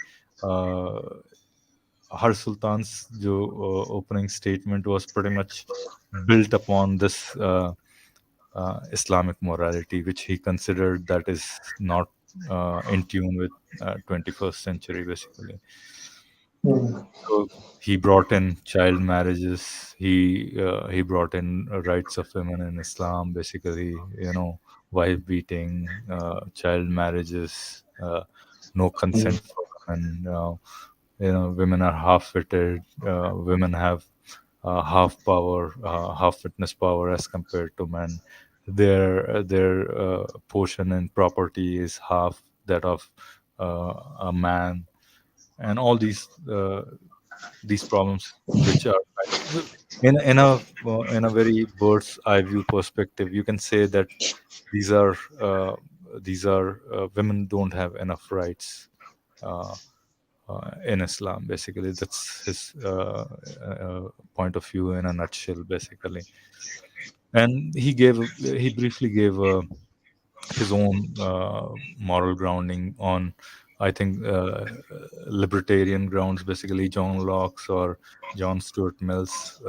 Harsh Sultan's opening statement was pretty much built upon this Islamic morality, which he considered that is not in tune with 21st century, basically. So he brought in child marriages. He brought in rights of women in Islam, basically, wife beating, child marriages, no consent for women. Women are half-witted. Women have half power, half witness power as compared to men. Their portion in property is half that of a man, and all these problems, which are kind of in a very bird's eye view perspective, you can say that these are women don't have enough rights in Islam. Basically, that's his point of view in a nutshell, basically. And he briefly gave his own moral grounding on, I think, libertarian grounds, basically John Locke's or John Stuart Mill's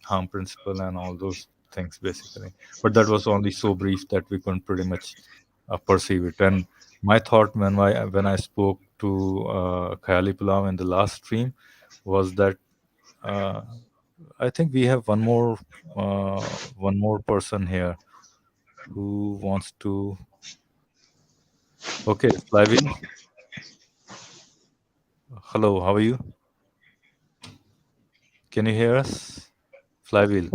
harm principle and all those things, basically. But that was only so brief that we couldn't pretty much perceive it. And my thought when I spoke to Khayali Pulav in the last stream was that I think we have one more person here who wants to. Okay, Flavin. Hello, how are you? Can you hear us? Flavil.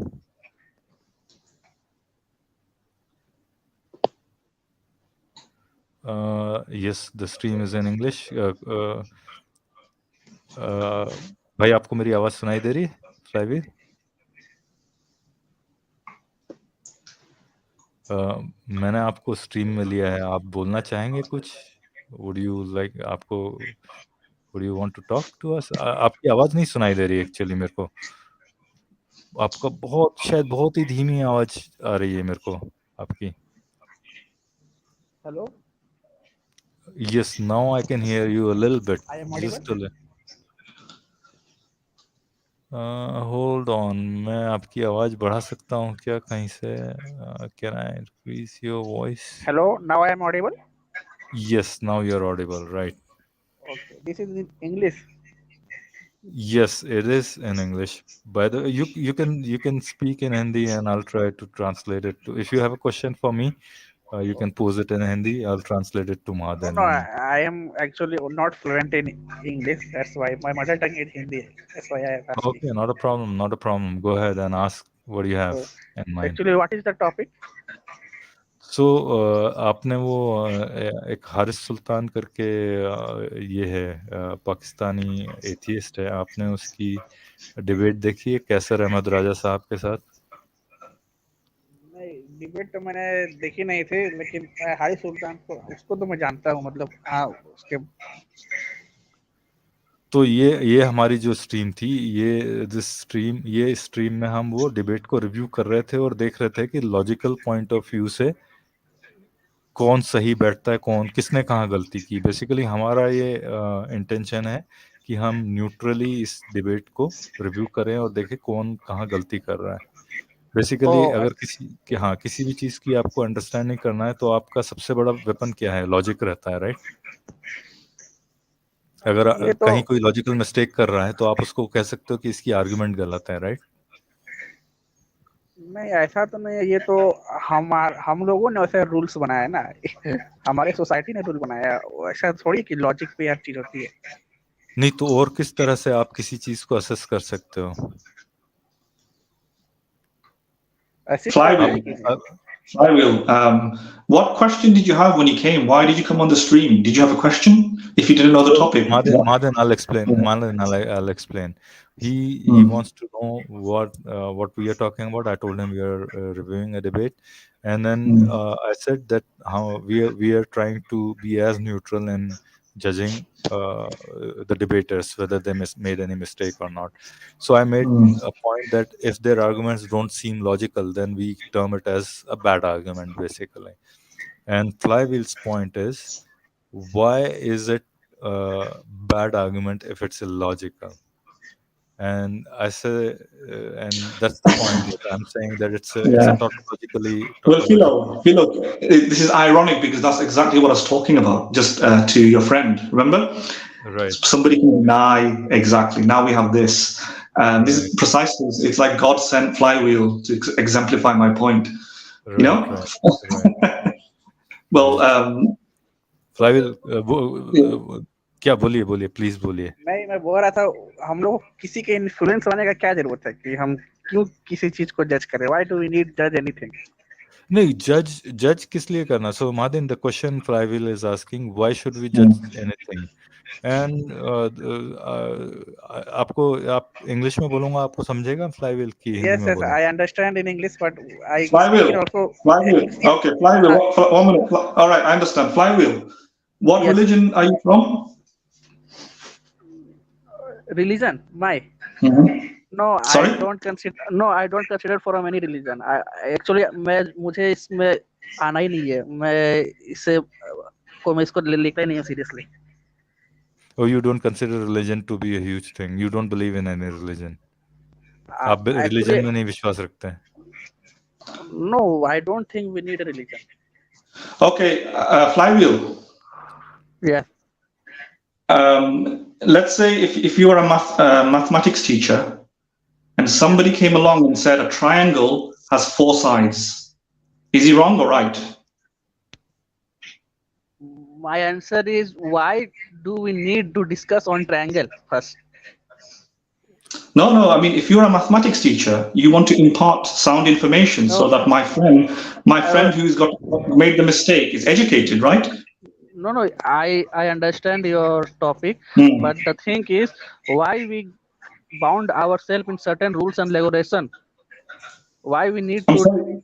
Yes, the stream is in English. भाई आपको मेरी आवाज सुनाई दे रही है, फ्लाइविल? मैंने आपको stream में लिया है, आप बोलना चाहेंगे कुछ? Would you want to talk to us? आपकी आवाज नहीं सुनाई दे रही एक्चुअली मेरे को. आपका शायद बहुत ही धीमी आवाज आ रही है मेरे को आपकी. Hello? Yes, now I can hear you a little bit. I am audible? Just a little. Hold on, मैं आपकी आवाज बढ़ा सकता हूँ क्या कहीं से? Can I increase your voice? Hello, now I am audible? Yes, now you're audible, right? Okay, this is in English. Yes, it is in English. By the way, you can speak in Hindi and I'll try to translate it. If you have a question for me, you can pose it in Hindi. I'll translate it to Madan. No, I am actually not fluent in English. That's why my mother tongue is Hindi. That's why I am asking. Okay, not a problem. Go ahead and ask what you have in mind. Actually, what is the topic? So, आपने वो एक हारिस सुल्तान करके ये है Pakistani atheist है, आपने उसकी debate देखी है कैसर अहमद राजा साहब के साथ? नहीं, डिबेट तो मैंने देखी नहीं थी, लेकिन हारिस सुल्तान को उसको तो मैं जानता हूँ, मतलब हाँ उसके. तो ये हमारी जो स्ट्रीम थी, ये स्ट्रीम में हम वो डिबेट को रिव्यू कर रहे थे और देख रहे थे कि लॉजिकल पॉइंट ऑफ व्यू से कौन सही बैठता है, कौन किसने कहाँ गलती की. बेसिकली हमारा ये इंटेंशन है कि हम न्यूट्रली इस डिबेट को रिव्यू करें और देखें कौन कहाँ गलती कर रहा है. बेसिकली अगर किसी भी चीज की आपको अंडरस्टैंडिंग करना है तो आपका सबसे बड़ा वेपन क्या है? लॉजिक रहता है, राइट? अगर कहीं कोई लॉजिकल मिस्टेक कर रहा है तो आप उसको कह सकते हो कि इसकी आर्गुमेंट गलत है, राइट? नहीं, ऐसा तो नहीं है. ये तो हम लोगों ने वैसे रूल्स बनाया है ना. हमारे सोसाइटी ने रूल बनाया है. ऐसा थोड़ी कि लॉजिक पे हर चीज होती है. नहीं तो और किस तरह से आप किसी चीज को असेस कर सकते हो? Flywheel. Flywheel. What question did you have when you came? Why did you come on the stream? Did you have a question? If you didn't know the topic. Madhan, I'll explain. I'll explain. He wants to know what we are talking about. I told him we are reviewing a debate, and then I said that how we are trying to be as neutral in judging the debaters whether they made any mistake or not. So I made a point that if their arguments don't seem logical, then we term it as a bad argument, basically. And Flywheel's point is, why is it a bad argument if it's illogical? And I say, and that's the point that I'm saying, that it's a tautologically. Well, Philo, this is ironic because that's exactly what I was talking about just to your friend. Remember? Right. Somebody can deny exactly. Now we have this. This is precisely. It's like God sent Flywheel to exemplify my point. Right, you know. Right. Well, Flywheel, क्या बोलिए please बोलिए. नहीं, मैं बोल रहा था हम लोग किसी के इन्फ्लुएंस होने का क्या जरूरत है कि हम क्यों किसी चीज को जज करें? Why do we need judge anything? नहीं, जज किस लिए करना? So Madin, the question Flywheel is asking, why should we judge anything? And आप इंग्लिश में बोलूंगा, आपको समझेगा Flywheel की हिंदी में बोलूंगा? I understand in English, but I Flywheel. also. Flywheel. Okay, Flywheel. 1 minute. All right, I understand. Flywheel. What religion are you from? Religion, my. No, Sorry? I don't consider from any religion. Actually मुझे इसमें आना ही नहीं है. मैं इसको लेता ही नहीं हूँ seriously. Oh, you don't consider religion to be a huge thing. You don't believe in any religion. आप religion में नहीं विश्वास रखते हैं? No, I don't think we need a religion. Okay, Flywheel. Yeah. Let's say if you are a mathematics teacher and somebody came along and said a triangle has 4 sides, is he wrong or right? My answer is, why do we need to discuss on triangle first? No, I mean, if you're a mathematics teacher, you want to impart sound information so that my friend who's made the mistake is educated, right? No, I understand your topic, but the thing is, why we bound ourselves in certain rules and regulation? Why we need to?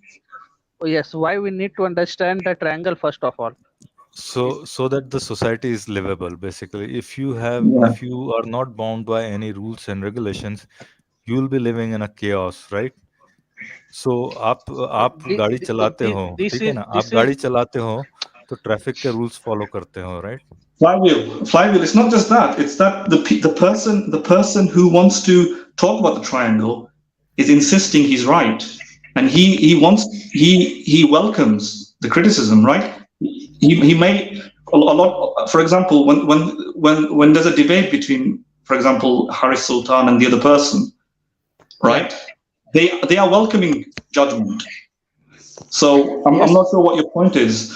Yes, why we need to understand the triangle first of all? So that the society is livable, basically. If you are not bound by any rules and regulations, you will be living in a chaos, right? So आप गाड़ी चलाते हो, ठीक है ना? आप गाड़ी चलाते हो तो ट्रैफिक के रूल्स फॉलो करते हो, right? Flywheel. It's not just that. It's that the person who wants to talk about the triangle is insisting he's right, and he welcomes the criticism, right? He may a lot. For example, when there's a debate between, for example, Harris Sultan and the other person, right? They are welcoming judgment. So I'm not sure what your point is.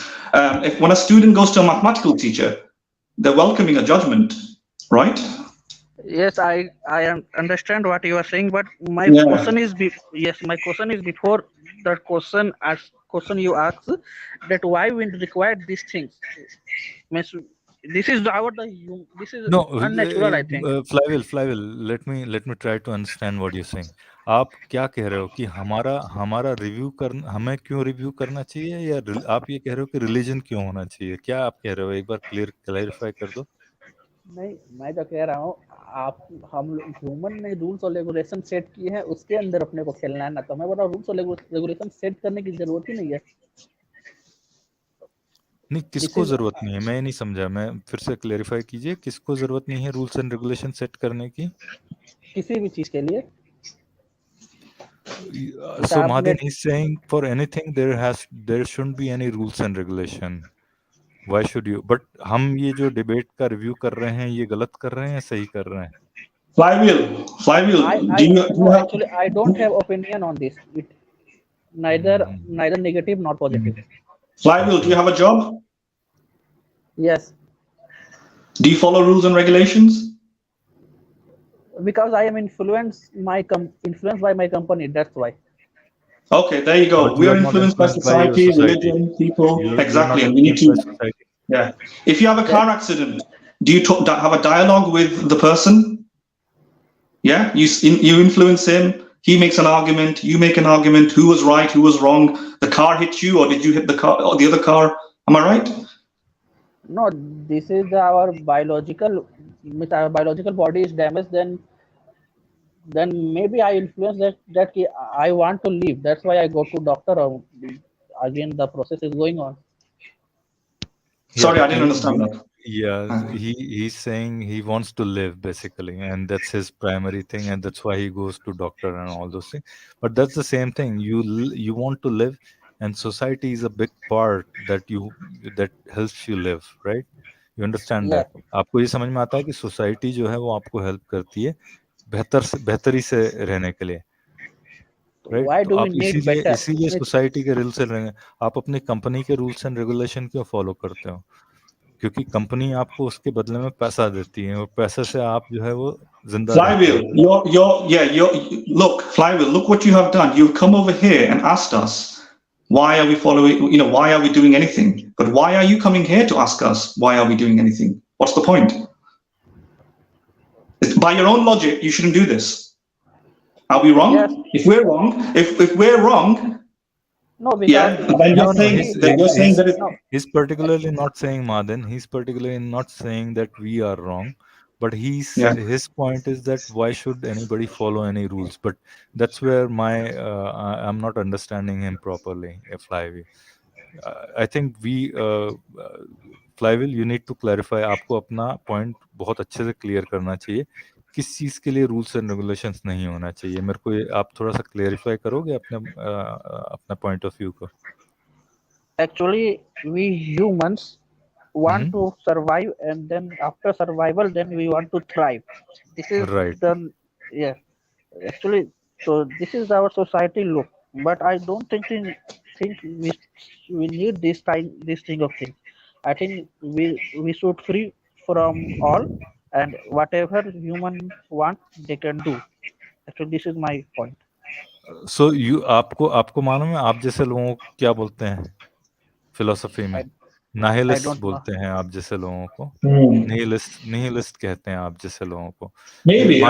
When a student goes to a mathematical teacher, they're welcoming a judgment, right? Yes, I understand what you are saying, but my question is before the question you asked, that why we require these things. This is unnatural, I think. Flywheel, let me try to understand what you're saying. आप क्या कह रहे हो कि हमारा review करना, हमें क्यों रिव्यू करना चाहिए, या आप ये कह रहे हो कि रिलीजन क्यों होना चाहिए? क्या आप कह रहे हो? एक बार क्लैरिफाई कर दो. नहीं, मैं जो कह रहा हूँ, हम ह्यूमन ने रूल्स और रेगुलेशन सेट किए हैं, उसके अंदर अपने को खेलना है ना. तो मैं बोल रहा हूँ, रूल्स और रेगुलेशन सेट करने की जरूरत ही नहीं है. नहीं, किसको जरूरत नहीं है? मैं नहीं समझा. मैं फिर से क्लैरिफाई कीजिए, किसको जरूरत नहीं है रूल्स एंड रेगुलेशन सेट करने की? किसी भी चीज के लिए. So Madin is saying for anything there shouldn't be any rules and regulation. Why should you? But हम ये जो डिबेट का रिव्यू कर रहे हैं, ये गलत कर रहे हैं या सही कर रहे हैं? Flywheel. Actually, I don't have opinion on this. Neither negative nor positive. Flywheel, do you have a job? Yes. Do you follow rules and regulations? Because I am influenced by my company. That's why. Okay, there you go. But We you are are not influenced by influenced by your society, society. religion, people. You're Exactly, not and we need influenced by to. society. Yeah. If you have a car accident, do you have a dialogue with the person? Yeah. You influence him. He makes an argument. You make an argument. Who was right? Who was wrong? The car hit you, or did you hit the car or the other car? Am I right? No, this is our biological. If our biological body is damaged, then maybe I influence that I want to live. That's why I go to doctor. Or again, the process is going on. Sorry, Yeah, I didn't understand that. he's saying he wants to live basically, and that's his primary thing, and that's why he goes to doctor and all those things. But that's the same thing. You want to live, and society is a big part that helps you live, right? You understand Yeah. that? आपको ये समझ में आता है कि society जो है वो आपको हेल्प करती है बेहतरी से रहने के लिए, राइट? Why तो do we आप need इसीलिए better? इसीलिए सोसाइटी के रूल से रहेंगे। आप अपनी कंपनी के रूल्स एंड रेगुलेशन क्यों फॉलो करते हो? क्योंकि कंपनी आपको उसके बदले में पैसा देती है और पैसे से आप जो है वो जिंदा रहते Flywheel, look, Flywheel, look what you have done. You've come over here and asked us, why are we following, why are we doing anything? But why are you coming here to ask us, why are we doing anything? What's the point? By your own logic, you shouldn't do this. Are we wrong? Yes. If we're wrong, if we're wrong, No, because then you're saying that it's he's particularly not saying Madan. He's particularly not saying that we are wrong, but his point is that why should anybody follow any rules? But that's where I'm not understanding him properly. Flywheel, I think Flywheel, you need to clarify. आपको अपना point बहुत अच्छे से clear करना चाहिए. किस चीज के लिए रूल्स एंड रेगुलेशंस नहीं होना चाहिए? मेरे को आप थोड़ा सा क्लेरिफाई करोगे अपना पॉइंट ऑफ व्यू को? actually we humans want to survive, and then after survival, then we want to thrive. This is right. Yeah. Actually, so this is our society look. But I don't think we need this thing of things. I think we should free from all, and whatever human want they can do. Actually, this is my point. So आपको मालूम है आप जैसे लोगों को क्या बोलते हैं फिलोसफी में? नाहिलिस्ट बोलते हैं आप जैसे लोगों को. निहिलिस्ट कहते हैं आप जैसे लोगों को. Maybe.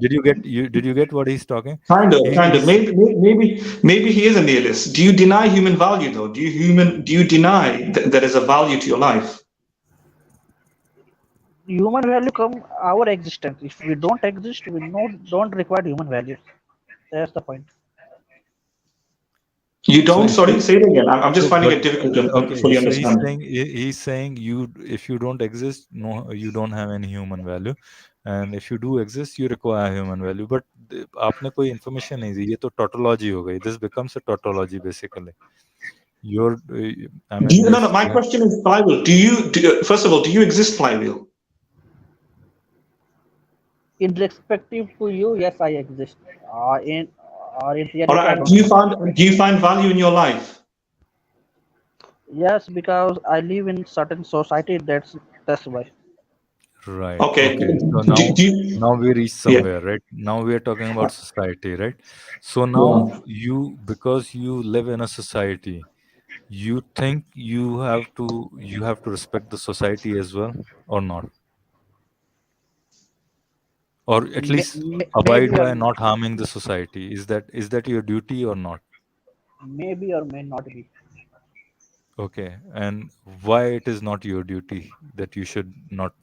Did you get what he's talking? Kind of. Maybe he is a nihilist. Do you deny human value though? Do you deny that there is a value to your life? Human value come our existence. If we don't exist, we don't require human values. That's the point. You don't? Sorry, say it again. I'm just finding it difficult to fully understand. He's saying if you don't exist, no, you don't have any human value, and if you do exist, you require human value. But आपने कोई information नहीं दी. ये तो tautology हो गई. This becomes a tautology basically. No. My question is, Flywheel. First of all, do you exist, Flywheel? In respective to you, yes, I exist. In reality, all right. Do you find value in your life? Yes, because I live in certain society. That's why. Right. Okay. So now we reach somewhere, right? Now we are talking about society, right? So now because you live in a society, you think you have to respect the society as well, or not? Or at least abide by not harming the society. Is that your duty or not? Maybe or may not be. Okay. And why it is not your duty that you should not?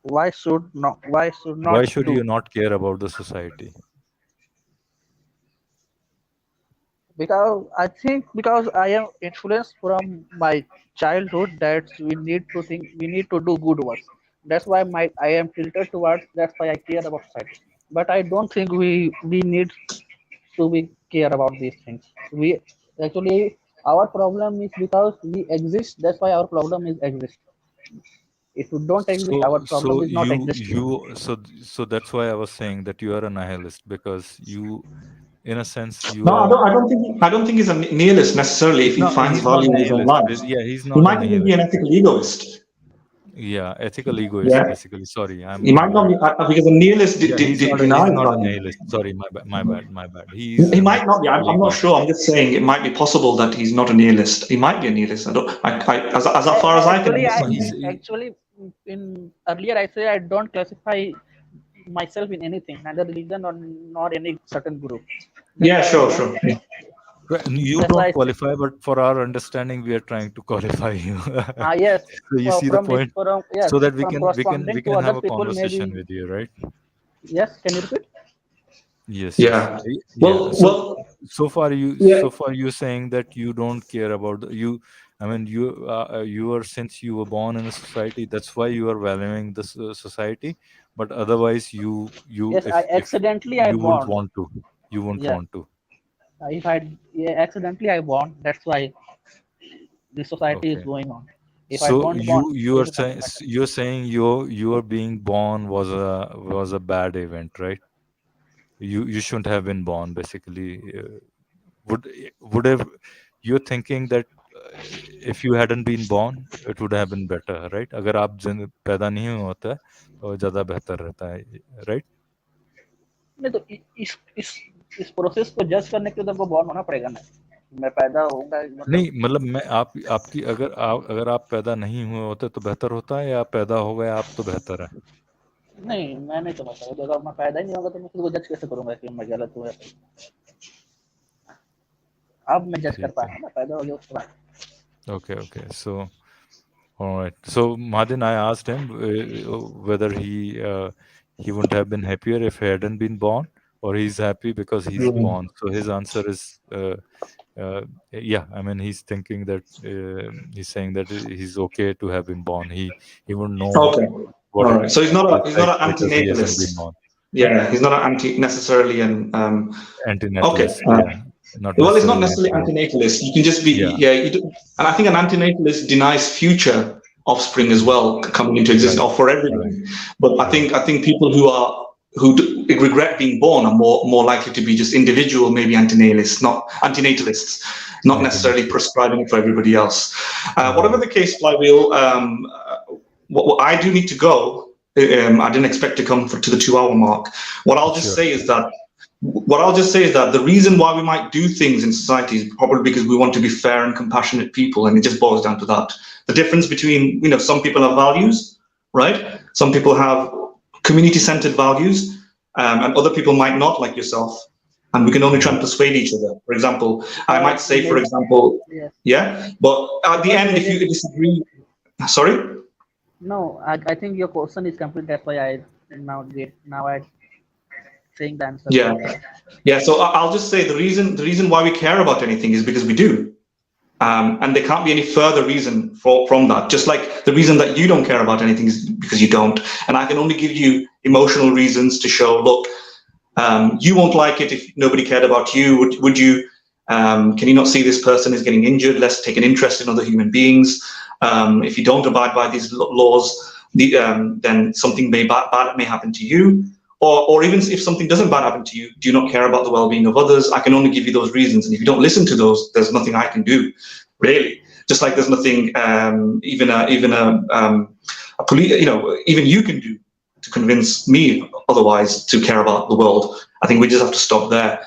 Why should you not care about the society? Because I am influenced from my childhood that we need to do good work. That's why I am filtered towards. That's why I care about society. But I don't think we need to care about these things. We actually, our problem is because we exist. That's why our problem is exist. If you don't exist, our problem is not existing. So that's why I was saying that you are a nihilist, because you, in a sense, you. No, I don't think he's a nihilist necessarily. If he finds value in his own life, yeah, he's not. He might even be an ethical egoist. Yeah, ethical egoist, Yeah, basically. Sorry, he might not be because a nihilist yeah, he's denies not a that. nihilist. Sorry, my bad. He's He an might not be. ethical I'm not egoist. sure. I'm just saying it might be possible that he's not a nihilist. He might be a nihilist. I don't. As far as I can Actually, No, understand. actually, in earlier I say I don't classify myself in anything, neither religion nor any certain group. That's Yeah, why I sure, don't. sure. Yeah. You That's why don't I say, qualify, but for our understanding, we are trying to qualify you. yes, So you see the point, from yes, so that we from can corresponding to have other a people, conversation maybe. with you, right? Yes, can you repeat? Yes, yes. Yeah. Yeah. So far Yeah. you're saying that you don't care about you. I mean, you are, since you were born in a society, that's why you are valuing this society. But otherwise, Yes, if I you wouldn't born. want to, you won't Yeah, want to. if accidentally I born, that's why the society is Okay. going on. If I So don't born, you are this is saying nothing matter. your being born was a bad event, right? You shouldn't have been born, basically. Would have, you're thinking that if you hadn't been born, it would have been better, right? अगर आप पैदा नहीं हुए होता तो ज़्यादा बेहतर रहता है, right? नहीं तो इस प्रोसेस को जज करने के लिए तुमको born होना पड़ेगा ना. मैं पैदा होऊंगा मतलब नहीं, मतलब मैं आपकी अगर आप पैदा नहीं हुए होते तो बेहतर होता है, या आप पैदा हो गए आप तो बेहतर है? नहीं, मैं नहीं समझता. तो अगर मैं पैदा ही नहीं होगा तो मैं खुद को जज कैसे करूंगा कि मैं गलत हूँ या सही. अब मैं जज कर ठीक पाया है. ना, पैदा हो गया उसके बाद. Okay, so all right. So Madin, I asked him whether he wouldn't have been happier if he hadn't been born, or he's happy because he's born. So his answer is yeah. I mean, he's thinking that he's saying that he's okay to have been born. He won't know Okay. what All it right. So he's not feels like an because he hasn't been anti-natalist. born. Yeah, he's not an necessarily an okay. Antinatalist, yeah, not Well, it's not necessarily necessarily anti-natalist. antinatalist. You can just be Yeah, and I think an antinatalist denies future offspring as well coming into existence, right, or for everyone. right, But I think people who regret being born are more likely to be just individual, maybe antinatalists, not necessarily Antinatalist. prescribing it for everybody else. Whatever the case, Flywheel. What I do need to go. I didn't expect to come to the 2-hour mark. What I'll just Sure. say is that the reason why we might do things in society is probably because we want to be fair and compassionate people, and it just boils down to that. The difference between, some people have values, right? Some people have community-centered values, and other people might not, like yourself. And we can only try and persuade each other. For example, I might say, for example, yes. yeah, but at the end, if you disagree, sorry. No, I think your question is complete. That's why I saying the answer. Yeah. So I'll just say the reason why we care about anything is because we do, and there can't be any further reason from that. Just like the reason that you don't care about anything is because you don't, and I can only give you emotional reasons to show. Look, you won't like it if nobody cared about you. Would you? Can you not see this person is getting injured? Let's take an interest in other human beings. If you don't abide by these laws, then something bad may happen to you. Or even if something doesn't bad happen to you, do you not care about the well-being of others? I can only give you those reasons, and if you don't listen to those, there's nothing I can do, really. Just like there's nothing even you can do to convince me otherwise to care about the world. I think we just have to stop there.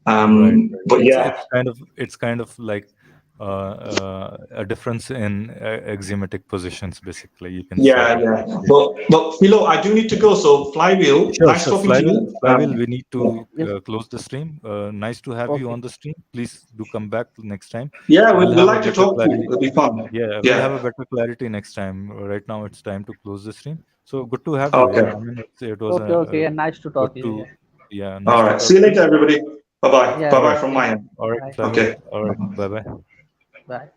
Right. But it's kind of like a difference in axiomatic positions, basically. You can say. Yeah. But Philo, I do need to go. So Flywheel, nice talking to you. Flywheel, we need to close the stream. Nice to have you on the stream. Please do come back next time. Yeah, we'd like to talk to you. It'll be fun. Yeah, we'll have a better clarity next time. Right now, it's time to close the stream. So good to have you. Okay. Yeah, I mean, it was okay. Nice to talk to you. Yeah. Nice All right. See you later, everybody. Bye-bye. Yeah, Bye-bye from my end. All right. Okay. All right. Bye-bye. Bye.